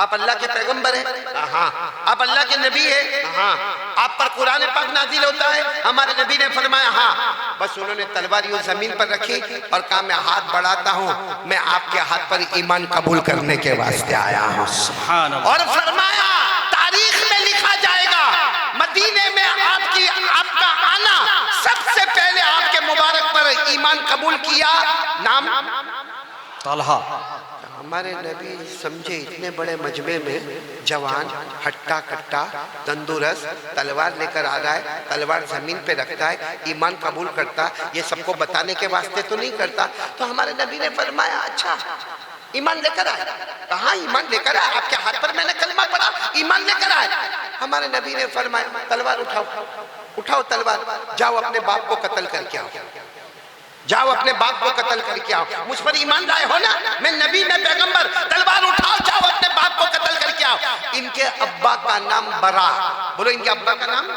آپ اللہ کے پیغمبر ہیں؟ ہاں۔ آپ اللہ کے نبی ہیں؟ ہاں۔ آپ پر قرآن پاک نازل ہوتا ہے؟ ہمارے نبی نے فرمایا ہاں۔ بس انہوں نے تلوار یوں زمین پر رکھی اور کہا میں ہاتھ بڑھاتا ہوں، میں آپ کے ہاتھ پر ایمان قبول کرنے کے واسطے آیا ہوں۔ سبحان اللہ۔ اور فرمایا تاریخ میں لکھا جائے گا، مدینے میں آپ کا آنا، سب سے پہلے آپ کے مبارک پر ایمان قبول کیا نام طلحہ۔ ہمارے نبی سمجھے اتنے بڑے مجمع میں جوان ہٹا کٹا تندرست تلوار لے کر آ رہا ہے، تلوار زمین پہ رکھتا ہے، ایمان قبول کرتا، یہ سب کو بتانے کے واسطے تو نہیں کرتا۔ تو ہمارے نبی نے فرمایا اچھا ایمان لے کر آئے؟ کہاں ایمان لے کر آئے؟ آپ کے ہاتھ پر میں نے کلمہ پڑھا، ایمان لے کر آئے؟ ہمارے نبی نے فرمایا تلوار اٹھاؤ، اٹھاؤ تلوار، جاؤ اپنے باپ کو قتل کر کے آؤ، جاؤ اپنے باپ کو قتل کر کے آؤ، مجھ پر ایمان لائے ہو نا، میں نبی میں پیغمبر، تلوار اٹھاؤ، جاؤ اپنے باپ کو قتل کر کے آؤ۔ ان کے ابا کا نام برا، بولو ان کے ابا کا نام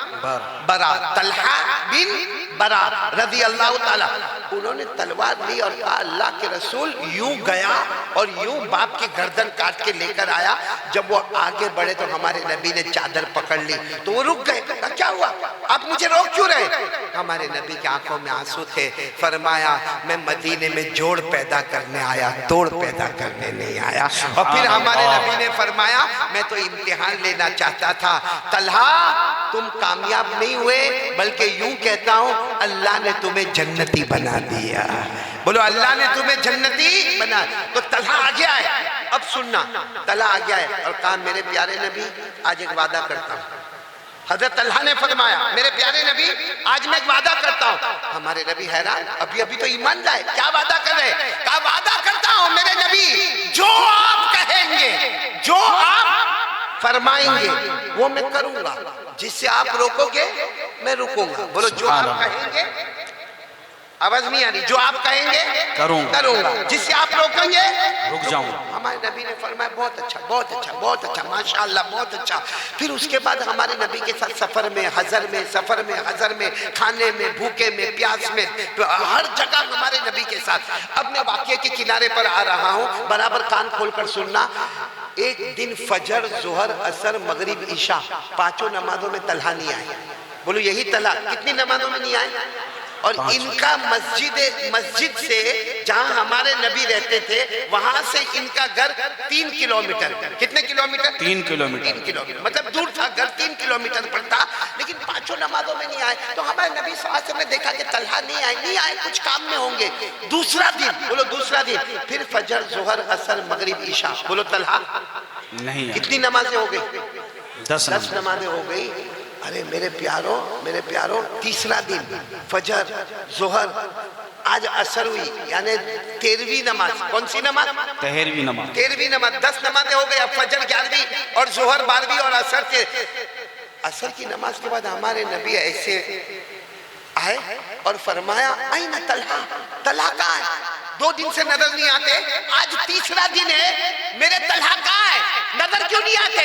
برا، طلحہ بن برا رضی اللہ تعالیٰ۔ انہوں نے تلوار لی اور کہا اللہ کے رسول، یوں گیا اور یوں باپ کی گردن کاٹ کے لے کر آیا۔ جب وہ آگے بڑھے تو ہمارے نبی نے چادر پکڑ لی تو وہ رک گئے، کہا کیا ہوا، آپ مجھے روک کیوں رہے؟ ہمارے نبی کی آنکھوں میں آنسو تھے۔ فرمایا میں مدینے میں جوڑ پیدا کرنے آیا، توڑ پیدا کرنے نہیں آیا۔ اور پھر ہمارے نبی نے فرمایا میں تو امتحان لینا چاہتا تھا، طلحہ تم کامیاب نہیں ہوئے، بلکہ یوں کہتا ہوں اللہ نے تمہیں جنتی بنا دیا، بولو اللہ نے تمہیں جنتی بنا۔ تو طلحہ آگے آئے، اب سننا، طلحہ آگے آئے اور کہا میرے پیارے نبی آج ایک وعدہ کرتا ہوں۔ حضرت طلحہ نے فرمایا میرے پیارے نبی آج میں ایک وعدہ کرتا ہوں۔ ہمارے نبی حیران، ابھی تو ایمان لائے، کیا وعدہ کر رہے؟ کہا وعدہ کرتا ہوں میرے نبی جو آپ کہیں گے، جو آپ فرمائیں گے وہ میں کروں گا، جس سے آپ روکو گے میں رکوں گا، بولو جو آپ کہیں گے، آواز نہیں آ رہی، جو آپ کہیں گے کروں گا، جس سے آپ روکیں گے رک جاؤں گا۔ ہمارے نبی نے فرمایا بہت اچھا بہت اچھا بہت اچھا، ماشاءاللہ بہت اچھا۔ پھر اس کے بعد ہمارے نبی کے ساتھ سفر میں حضر میں، سفر میں حضر میں، کھانے میں بھوکے میں پیاس میں، ہر جگہ ہمارے نبی کے ساتھ۔ اب میں واقعے کے کنارے پر آ رہا ہوں، برابر کان کھول کر سننا۔ ایک دن فجر ظہر عصر مغرب عشاء پانچوں نمازوں میں طلحہ نہیں آئے، بولو یہی طلحہ کتنی نمازوں میں نہیں آئے؟ اور ان کا مسجد سے جہاں ہمارے نبی رہتے تھے وہاں سے ان کا گھر 3 کلومیٹر. کتنے کلومیٹر؟ 3 کلومیٹر. 3 کلومیٹر مطلب دور تھا گھر, 3 کلومیٹر پر تھا, لیکن پانچوں نمازوں میں نہیں آئے. تو ہمارے نبی صلی اللہ علیہ وسلم نے دیکھا کہ طلحہ نہیں آئے کچھ کام میں ہوں گے. دوسرا دن, بولو دوسرا دن, پھر فجر, ظہر, عصر, مغرب, عشاء, بولو طلحہ نہیں آئے. کتنی نمازیں ہو گئی؟ 10 نمازیں ہو گئی. ارے میرے پیاروں, تیسرا دن فجر, ظہر, آج عصر ہوئی, یعنی 13ویں نماز. کون سی نماز؟ 13ویں نماز. 13ویں نماز. 10 نمازیں ہو گئی. اب فجر 11ویں اور ظہر 12ویں اور عصر کی نماز کے بعد ہمارے نبی ایسے آئے اور فرمایا این طلحہ, طلحہ کہاں ہے؟ 2 دن سے نظر نہیں آتے, آج تیسرا دن ہے, میرے طلحہ کہاں ہے, نظر کیوں نہیں آتے؟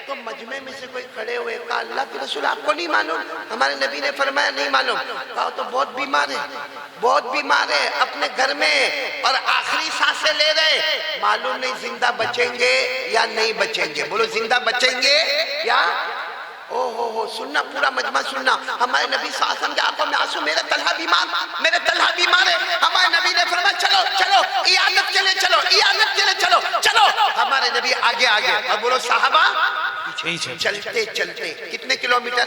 تو مجمع میں سے کوئی کھڑے ہوئے, کہا اللہ کے رسول آپ کو نہیں معلوم؟ ہمارے نبی نے فرمایا نہیں معلوم. کہا تو بہت بیمار ہے اپنے گھر میں اور آخری سانسیں لے رہے, معلوم نہیں زندہ بچیں گے یا نہیں بچیں گے. بولو زندہ بچیں گے یا سننا, پورا مجمع سننا. ہمارے نبی صلی اللہ علیہ وسلم کے آنکھوں میں آنسو, میرے طلحہ بیمار ہے. ہمارے نبی نے فرمایا چلو عیادت کے لیے چلو. ہمارے نبی آگے اور بولو صحابہ چلتے کتنے کلومیٹر؟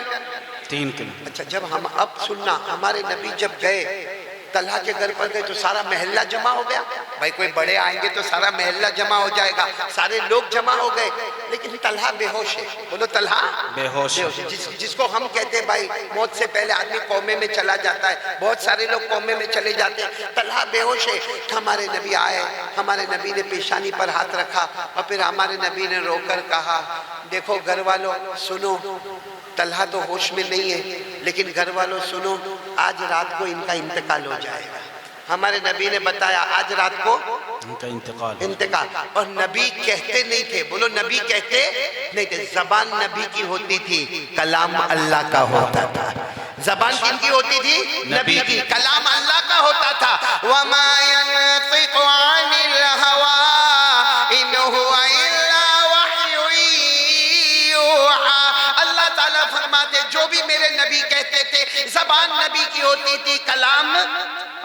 3 کلومیٹر. اچھا, جب ہم اب سننا, ہمارے نبی جب گئے طلحہ کے گھر پر گئے تو سارا محلہ جمع ہو گیا. بھائی کوئی بڑے آئیں گے تو سارا محلہ جمع ہو جائے گا, سارے لوگ جمع ہو گئے, لیکن طلحہ بے ہوش ہے. بولو طلحہ بے ہوش. جس کو ہم کہتے ہیں بھائی موت سے پہلے آدمی کومے میں چلا جاتا ہے, بہت سارے لوگ کومے میں چلے جاتے ہیں. طلحہ بے ہوش ہے. ہمارے نبی آئے, ہمارے نبی نے پیشانی پر ہاتھ رکھا اور پھر ہمارے نبی نے رو کر کہا دیکھو گھر والوں سنو, طلحہ تو ہوش میں نہیں ہے, لیکن گھر والوں سنو, آج رات کو ان کا انتقال ہو جائے گا. ہمارے نبی نے بتایا آج رات کو ان کا انتقال. اور نبی کہتے نہیں تھے, بولو نبی کہتے نہیں تھے, زبان نبی کی ہوتی تھی, کلام اللہ کا ہوتا تھا. زبان کن کی ہوتی تھی؟ نبی کی. کلام اللہ کا ہوتا تھا. وَمَا يَنطِقُ عَنِ الْهَوَىٰ إِنْ هُوَ إِلَّا وَحْيٌ يُوحَىٰ. اللہ تعالیٰ فرماتے جو بھی میرے نبی کہتے تھے زبان نبی کی ہوتی تھی, کلام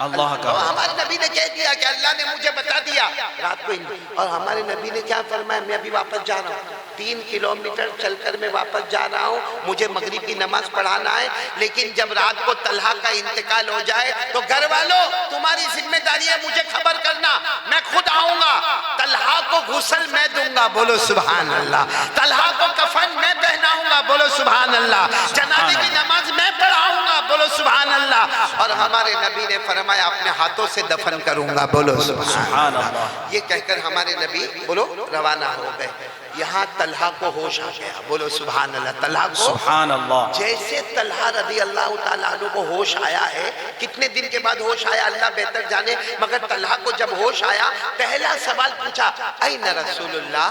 اللہ کا. ہمارے نبی نے کہہ دیا کہ اللہ نے مجھے بتا دیا رات کو. اور ہمارے نبی نے کیا فرمایا, میں ابھی واپس جا رہا ہوں, 3 کلومیٹر چل کر میں واپس جا رہا ہوں, مجھے مغرب کی نماز پڑھانا ہے, لیکن جب رات کو طلحہ کا انتقال ہو جائے تو گھر والوں تمہاری ذمہ داری ہے مجھے خبر کرنا, میں خود آؤں گا, طلحہ کو غسل میں دوں گا, بولو سبحان اللہ, طلحہ کو کفن میں پہناؤں گا, بولو سبحان اللہ, جنازے کی نماز میں پڑھاؤں گا, بولو سبحان اللہ. اور ہمارے نبی نے فرمایا اپنے ہاتھوں سے دفن کروں گا, بولو سبحان اللہ. یہ کہہ کر ہمارے نبی بولو روانہ ہو گئے. یہاں طلحہ کو ہوش آ گیا, بولو سبحان اللہ. طلحہ کو سبحان اللہ. جیسے طلحہ رضی اللہ تعالیٰ عنہ کو ہوش آیا ہے, کتنے دن کے بعد ہوش آیا اللہ بہتر جانے, مگر طلحہ کو جب ہوش آیا پہلا سوال پوچھا این رسول اللہ.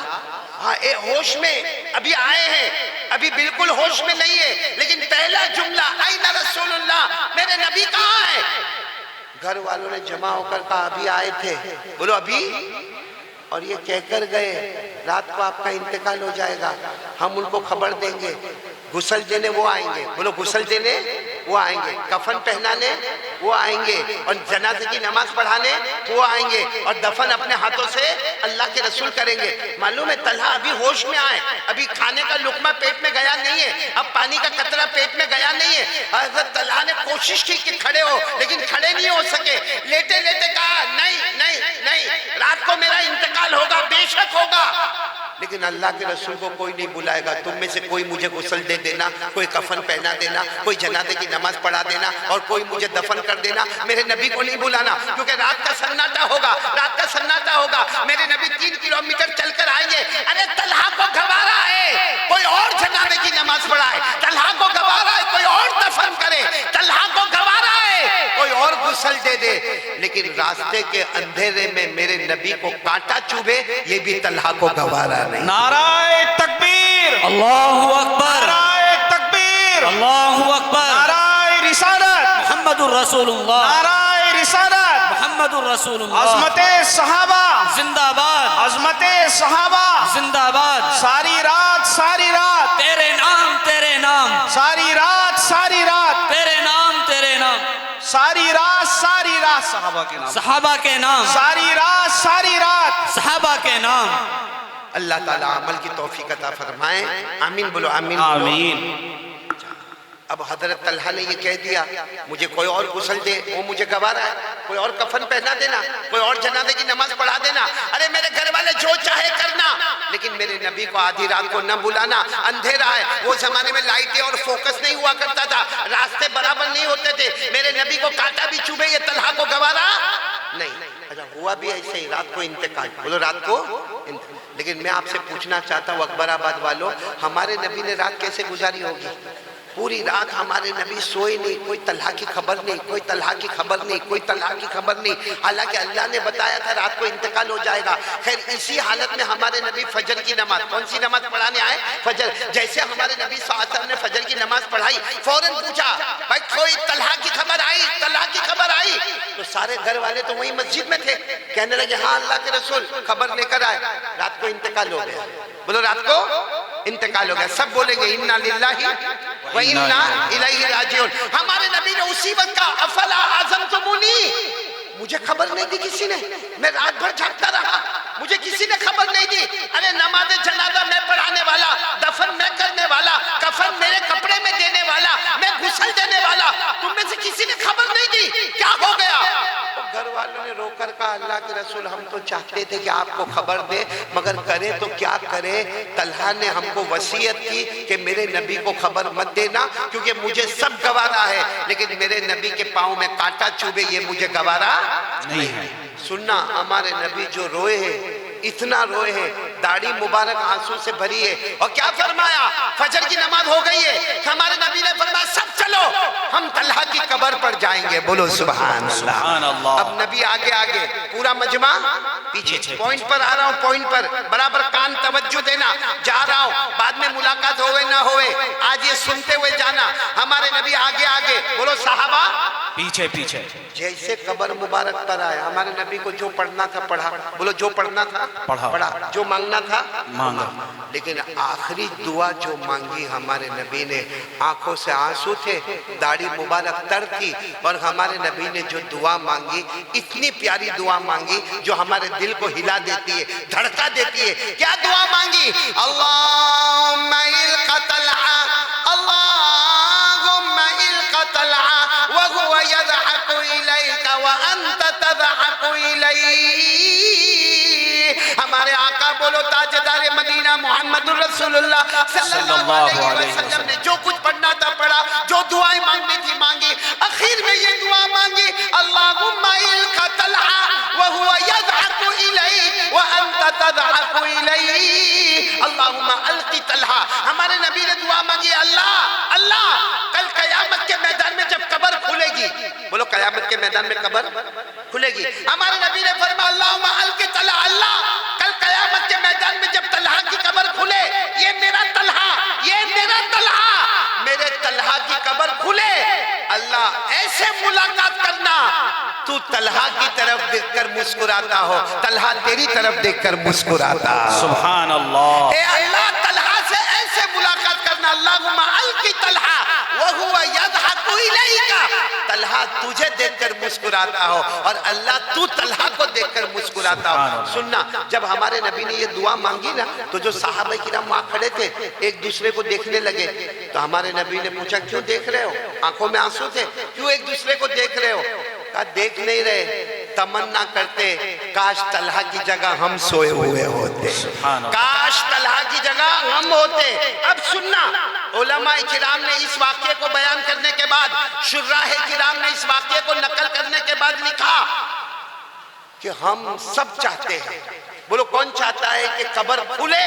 ہاں ہوش میں ابھی آئے ہیں, ابھی بالکل ہوش میں نہیں ہے, لیکن پہلا جملہ این رسول اللہ, میرے نبی کہاں ہے؟ گھر والوں نے جمع ہو کر کہا ابھی آئے تھے, بولو ابھی, اور یہ کہہ کر گئے رات کو آپ کا انتقال ہو جائے گا, ہم ان کو خبر دیں گے, غسل دینے وہ آئیں گے, بولو غسل دینے وہ آئیں گے, کفن پہنانے وہ آئیں گے, اور جنازے کی نماز پڑھانے وہ آئیں گے, اور دفن اپنے ہاتھوں سے اللہ کے رسول کریں گے. معلوم ہے طلحہ ابھی ہوش میں آئے, ابھی کھانے کا لقمہ پیٹ میں گیا نہیں ہے, اب پانی کا قطرہ پیٹ میں گیا نہیں ہے. حضرت طلحہ نے کوشش کی کہ کھڑے ہو, لیکن کھڑے نہیں ہو سکے, لیٹے لیٹے کہا نہیں, رات کو میرا انتقال ہوگا, بے شک ہوگا, لیکن اللہ کے رسول کو کوئی نہیں بلائے گا, تم میں سے کوئی مجھے غسل دے دینا, کوئی کفن پہنا دینا, کوئی جنازے کی نماز پڑھا دینا, اور کوئی مجھے دفن کر دینا, میرے نبی کو نہیں بلانا, کیونکہ رات کا سناٹا ہوگا, میرے نبی 3 کلومیٹر چل کر آئیں گے. ارے طلحہ کو گوارا ہے کوئی اور جنازے کی نماز پڑھائے, طلحہ کو گوارا ہے کوئی اور دفن کرے, طلحہ کو گوارا ہے کوئی اور غسل دے دے, لیکن راستے کے اندھیرے میں میرے نبی کو کانٹا چوبے, یہ بھی طلحہ کو گوارا نہیں. نعرہ تکبیر, اللہ اکبر, نعرہ تکبیر, اللہ اکبر, نعرہ رسالت, محمد الرسول اللہ, نعرہ رسالت, محمد الرسول اللہ, عظمت صحابہ زندہ باد, عظمت صحابہ زندہ باد, ساری رات تیرے نام, ساری رات تیرے نام, ساری صحابہ کے نام صحابہ کے نام ساری رات صحابہ کے نام اللہ تعالیٰ عمل کی توفیق عطا فرمائیں آمین بولو آمین بولو آمین اب حضرت طلحہ نے یہ کہہ دیا مجھے کوئی اور غسل دے وہ مجھے گوارا ہے کوئی اور کفن پہنا دینا کوئی اور جنازے کی نماز پڑھا دینا ارے میرے گھر والے جو چاہے کرنا لیکن میرے نبی کو آدھی رات کو نہ بلانا اندھیرا ہے وہ زمانے میں لائٹیں اور فوکس نہیں ہوا کرتا تھا راستے برابر نہیں ہوتے تھے میرے نبی کو کانٹا بھی چوبے یہ طلحہ کو گوارا نہیں اچھا ہوا بھی ایسے ہی رات کو انتقال بولو رات کو لیکن میں آپ سے پوچھنا چاہتا ہوں اکبر آباد والوں ہمارے نبی نے رات کیسے گزاری ہوگی پوری رات ہمارے نبی سوئے نہیں کوئی طلحہ کی خبر نہیں کوئی طلحہ کی خبر نہیں کوئی طلحہ کی خبر نہیں حالانکہ اللہ نے بتایا تھا رات کو انتقال ہو جائے گا خیر اسی حالت میں ہمارے نبی فجر کی نماز کون سی نماز پڑھانے آئے فجر جیسے ہمارے نبی صلی اللہ علیہ وسلم نے فجر کی نماز پڑھائی فوراً پوچھا بھائی کوئی طلحہ کی خبر آئی طلحہ کی خبر آئی تو سارے گھر والے تو وہی مسجد میں تھے کہنے لگے ہاں اللہ کے رسول خبر لے کر آئے رات کو انتقال ہو گیا بولو رات کو انتقال ہو گیا سب بولیں گے انا للہ و انا الیہ راجعون ہمارے نبی نے اسی وقت کہا افلا اعظمتمونی مجھے خبر نہیں دی کسی نے میں رات بھر جھاگتا رہا مجھے کسی نے خبر نہیں دی ارے نماز جنازہ میں پڑھانے والا دفن میں کرنے والا کفن میرے کپڑے میں دینے والا میں غسل دینے والا تم میں سے کسی نے خبر نہیں دی کیا ہو گیا گھر والوں نے رو کر کہا اللہ کے رسول ہم تو چاہتے تھے کہ آپ کو خبر دے مگر کرے تو کیا کرے طلحہ نے ہم کو وصیت کی کہ میرے نبی کو خبر مت دینا کیونکہ مجھے سب گوارا ہے لیکن میرے نبی کے پاؤں میں کانٹا چوبے یہ مجھے گوارا نہیں ہے سننا ہمارے نبی جو روئے ہیں اتنا روئے ہیں داڑھی مبارک آنسو سے بھری ہے اور کیا فرمایا فجر کی نماز ہو گئی ہے ہمارے نبی نے فرمایا سب چلو ہم طلحہ کی قبر پر جائیں گے بولو سبحان اللہ اب نبی آگے آگے پورا مجمع پیچھے پوائنٹ پر آ رہا ہوں پوائنٹ پر برابر کان توجہ دینا جا رہا ہوں بعد میں ملاقات ہوئے نہ ہوئے آج یہ سنتے ہوئے جانا ہمارے نبی آگے آگے بولو صحابہ پیچھے پیچھے جیسے قبر مبارک پر آیا ہمارے نبی کو جو پڑھنا تھا پڑھا بولو جو پڑھنا تھا پڑھا جو مانگنا تھا مانگا لیکن آخری دعا جو مانگی ہمارے نبی نے آنکھوں سے آنسو تھے داڑھی مبارک تر تھی اور ہمارے نبی نے جو دعا مانگی اتنی پیاری دعا مانگی جو ہمارے دل کو ہلا دیتی ہے دھڑکا دیتی ہے کیا دعا مانگی اللہم الق طلحہ اللہم الق طلحہ وهو يضحك إليك وأنت تضحك إليه ہمارے آقا بولو تاجدار مدینہ محمد رسول اللہ صلی اللہ علیہ وسلم نے جو کچھ پڑھنا تھا پڑھا جو دعائیں مانگنی تھی مانگی اخیر میں یہ دعا مانگی اللہم الق طلحہ وهو يضحك إليك وأنت تضحك إليه اللہم الق طلحہ ہمارے نبی نے دعا مانگی اللہ کل قیامت کے میدان میں جب قبر کھلے گی بولو قیامت کے میدان میں قبر کھلے گی ہمارے نبی نے فرمایا اللہم الق طلحہ اللہ کل قیامت کے میدان میں جب طلحہ کی قبر کھلے یہ میرا طلحہ میرے طلحہ کی قبر کھلے اللہ ایسے ملاقات کرنا تو طلحہ کی طرف دیکھ کر مسکراتا ہو طلحہ تیری طرف دیکھ کر مسکراتا سبحان اللہ اے اللہ طلحہ سے ایسے ملاقات کرنا اللہم الق طلحہ وہو یضحک الیک طلحہ تجھے دیکھ کر مسکراتا ہو اور اللہ تو طلحہ کو دیکھ کر مسکراتا ہو سننا جب ہمارے نبی نے یہ دعا مانگی نا تو جو صحابہ کرام وہاں کھڑے تھے ایک دوسرے کو دیکھنے لگے تو ہمارے نبی نے پوچھا کیوں دیکھ رہے ہو آنکھوں میں آنسو تھے کیوں ایک دوسرے کو دیکھ رہے ہو کہا دیکھ نہیں رہے تمنا کرتے کاش طلحہ کی جگہ ہم سوئے ہوئے ہوتے کاش طلحہ کی جگہ ہم ہوتے اب سننا علماء کرام نے اس واقعے کو بیان کرنے کے بعد شراح کرام نے اس واقعے کو نقل کرنے کے بعد لکھا کہ ہم سب چاہتے ہیں بولو کون چاہتا ہے کہ قبر کھلے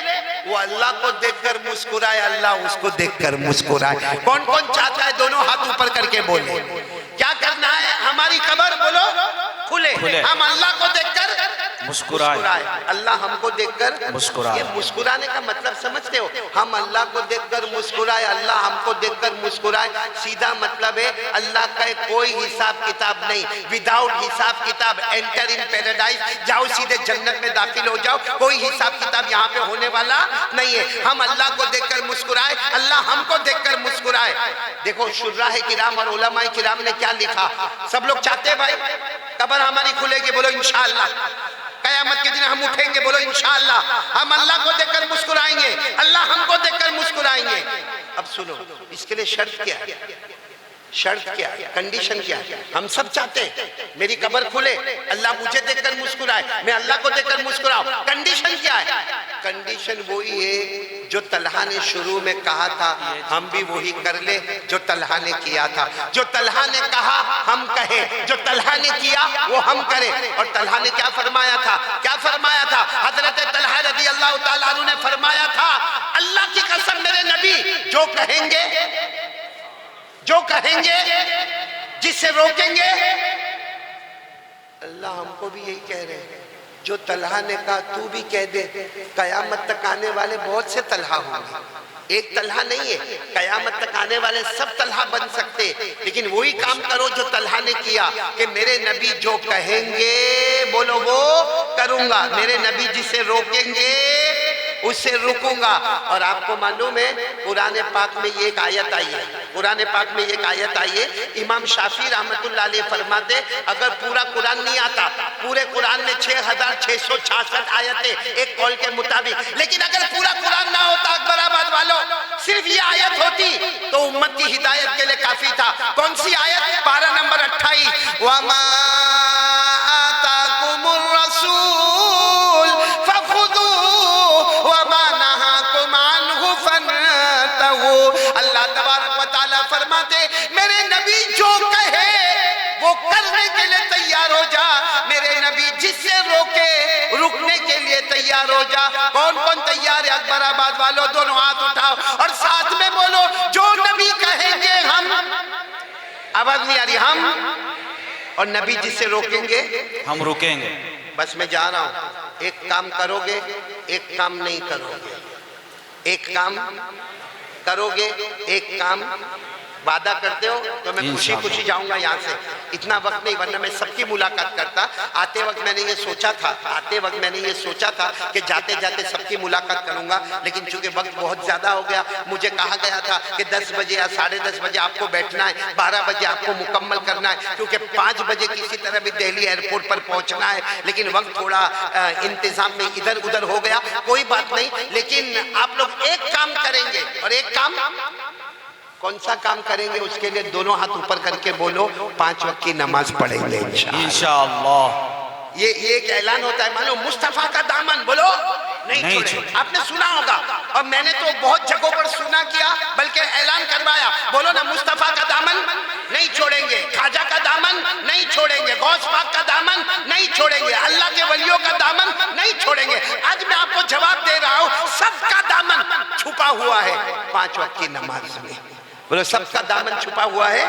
وہ اللہ کو دیکھ کر مسکرائے اللہ اس کو دیکھ کر مسکرائے کون کون چاہتا ہے دونوں ہاتھ اوپر کر کے بولے کیا کرنا ہے ہماری قبر بولو کھلے ہم اللہ کو دیکھ کر مسکرائے اللہ ہم کو دیکھ کر مسکرائے یہ مسکرانے کا مطلب سمجھتے ہو ہم اللہ کو دیکھ کر مسکرائے اللہ ہم کو دیکھ کر مسکرائے سیدھا مطلب ہے اللہ کا کوئی حساب کتاب نہیں وداؤٹ حساب کتاب انٹر ان پیراڈائز جاؤ سیدھے جنت میں داخل ہو جاؤ کوئی حساب کتاب یہاں پہ ہونے والا نہیں ہے ہم اللہ کو دیکھ کر مسکرائے اللہ ہم کو دیکھ کر مسکرائے دیکھو شراح کرام اور علماء کرام نے کیا لکھا سب لوگ چاہتے ہیں بھائی قبر ہماری کھلے گی، بولو انشاءاللہ۔ قیامت کے دن ہم اٹھیں گے، بولو انشاءاللہ۔ ہم اللہ کو دیکھ کر مسکرائیں گے، اللہ ہم کو دیکھ کر مسکرائیں گے۔ اب سنو، اس کے لیے شرط کیا ہے؟ شرط کیا ہے؟ کنڈیشن کیا ہے؟ ہم سب چاہتے ہیں میری قبر کھلے، اللہ مجھے دیکھ کر مسکرائے، میں اللہ کو دیکھ کر مسکراؤں۔ کنڈیشن کیا ہے؟ کنڈیشن وہی ہے جو طلحہ نے شروع میں کہا تھا، ہم بھی وہی کر لیں جو طلحہ نے کیا تھا۔ جو طلحہ نے کہا ہم کہیں، جو طلحہ نے کیا وہ ہم کریں۔ اور طلحہ نے کیا فرمایا تھا؟ کیا فرمایا تھا؟ حضرت طلحہ رضی اللہ تعالیٰ عنہ نے فرمایا تھا، اللہ کی قسم میرے نبی جو کہیں گے، جو کہیں گے، جس سے روکیں گے، اللہ ہم کو بھی یہی کہہ رہے ہیں، جو طلحہ نے کہا تو بھی کہہ دے۔ قیامت تک آنے والے بہت سے طلحہ ہوں گے، ایک طلحہ نہیں ہے، قیامت تک آنے والے سب طلحہ بن سکتے، لیکن وہی کام کرو جو طلحہ نے کیا کہ میرے نبی جو کہیں گے بولو وہ کروں گا، میرے نبی جسے روکیں گے اس سے رکوں گا۔ اور آپ کو معلوم ہے قرآن پاک میں یہ ایک آیت آئی ہے، قرآن پاک میں ایک آیت آئی ہے، امام شافعی رحمت اللہ علیہ فرماتے اگر پورا قرآن نہیں آتا، پورے قرآن میں 6666 آیتیں ایک قول کے مطابق، لیکن اگر پورا قرآن نہ ہوتا اکبر آباد والوں، صرف یہ آیت ہوتی تو امت کی ہدایت کے لیے کافی تھا۔ کون سی آیت؟ پارہ نمبر 28، وَمَا آتَاكُمُ الرَّسُولُ فَخُذُوهُ وَمَا نَهَاكُمْ عَنْهُ فَانْتَهُوا۔ اللہ تبارک و تعالیٰ فرماتے میرے نبی جو کہے وہ کرنے کے لیے تیار ہو جا، میرے نبی جس سے روکے رکنے کے لیے تیار ہو جا۔ کون کون تیار ہے اکبر آباد والوں؟ دونوں ہاتھ اٹھاؤ اور ساتھ میں بولو جو نبی کہیں گے ہم، آواز نہیں آ رہی، ہم، اور نبی جس سے روکیں گے ہم رکیں گے۔ بس میں جا رہا ہوں، ایک کام کرو گے ایک کام نہیں کرو گے، ایک کام کرو گے ایک کام وعدہ کرتے ہو تو میں خوشی خوشی جاؤں گا یہاں سے، اتنا وقت نہیں ورنہ میں سب کی ملاقات کرتا۔ آتے وقت میں نے یہ سوچا تھا کہ جاتے جاتے سب کی ملاقات کروں گا، لیکن چونکہ وقت بہت زیادہ ہو گیا، مجھے کہا گیا تھا کہ 10 بجے یا 10:30 بجے آپ کو بیٹھنا ہے، 12 بجے آپ کو مکمل کرنا ہے، کیونکہ 5 بجے کسی طرح بھی دہلی ایئرپورٹ پر پہنچنا ہے، لیکن وقت تھوڑا انتظام میں ادھر ادھر ہو گیا، کوئی بات نہیں۔ لیکن آپ لوگ ایک کام کریں گے، اور ایک کام کون سا کام کریں گے؟ اس کے لیے دونوں ہاتھ اوپر کر کے بولو 5 وقت کی نماز پڑھیں گے انشاءاللہ۔ یہ ایک اعلان ہوتا ہے، مانو مصطفیٰ کا دامن بولو نہیں چھوڑیں۔ آپ نے سنا ہوگا اور میں نے تو بہت جگہوں پر سنا کیا بلکہ اعلان کروایا، بولو نا مصطفیٰ کا دامن نہیں چھوڑیں گے، خواجہ کا دامن نہیں چھوڑیں گے، غوث پاک کا دامن نہیں چھوڑیں گے، اللہ کے ولیوں کا دامن نہیں چھوڑیں گے۔ آج میں آپ کو جواب دے رہا ہوں، سب کا دامن چھپا ہوا ہے 5 وقت کی نماز میں، بولو سب کا دامن چھپا ہوا ہے۔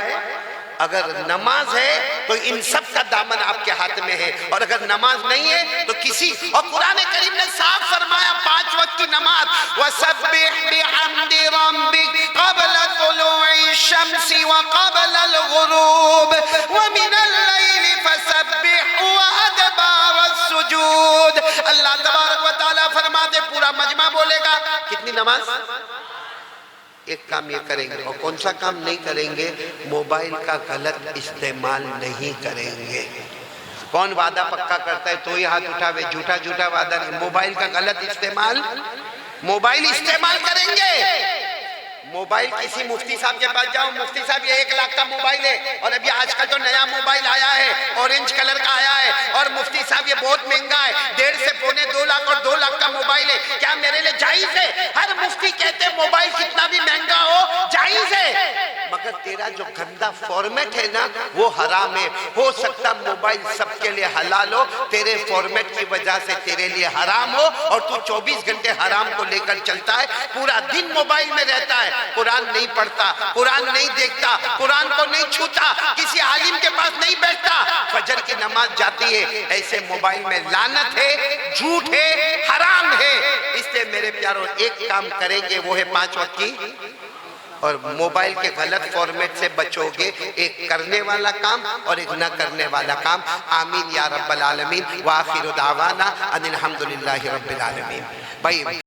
اگر نماز ہے تو ان سب کا دامن آپ کے ہاتھ میں ہے، اور اگر نماز نہیں ہے تو کسی، اور قرآن کریم نے صاف فرمایا 5 وقت کی نماز، وَسَبِّحْ بِحَمْدِ رَبِّكَ قَبْلَ طُلُوعِ الشَّمْسِ وَقَبْلَ الْغُرُوبِ وَمِنَ اللَّيْلِ فَسَبِّحْ وَأَدْبَارَ السُّجُودِ۔ اللہ تبارک و تعالیٰ فرماتے پورا مجمع بولے گا کتنی نماز؟ ایک کام یہ کریں گے، اور کون سا کام نہیں کریں گے؟ موبائل کا غلط استعمال نہیں کریں گے۔ کون وعدہ پکا کرتا ہے تو ہی ہاتھ اٹھاوے، جھوٹا وعدہ نہیں۔ موبائل کا غلط استعمال، موبائل استعمال کریں گے۔ موبائل کسی مفتی صاحب کے پاس جاؤ، مفتی صاحب یہ 1 لاکھ کا موبائل ہے، اور ابھی آج کل تو نیا موبائل آیا ہے اورنج کلر کا آیا ہے، اور مفتی صاحب یہ بہت مہنگا ہے، 1.5 سے 2.25 لاکھ اور 2 لاکھ کا موبائل ہے، کیا میرے لیے جائز ہے؟ ہر مفتی کہتے موبائل کتنا بھی مہنگا ہو جائز ہے، مگر تیرا جو گندا فارمیٹ ہے نا وہ حرام ہے۔ ہو سکتا موبائل سب کے لیے حلال ہو، تیرے فارمیٹ کی وجہ سے تیرے لیے حرام ہو، اور تو 24 گھنٹے حرام کو لے کر چلتا ہے، پورا دن موبائل میں رہتا ہے، قرآن نہیں پڑھتا، قرآن نہیں دیکھتا، قرآن کو نہیں چھوتا، کسی عالم کے پاس نہیں بیٹھتا، فجر کی نماز جاتی ہے، ایسے موبائل میں لعنت ہے، جھوٹ ہے، حرام ہے۔ اس لیے میرے پیاروں ایک کام کریں گے وہ ہے 5 وقت کی، اور موبائل کے غلط فارمیٹ سے بچو گے، ایک کرنے والا کام اور ایک نہ کرنے والا کام۔ آمین یا رب العالمین، وآخر دعوانا ان الحمدللہ رب العالمین۔ بھائی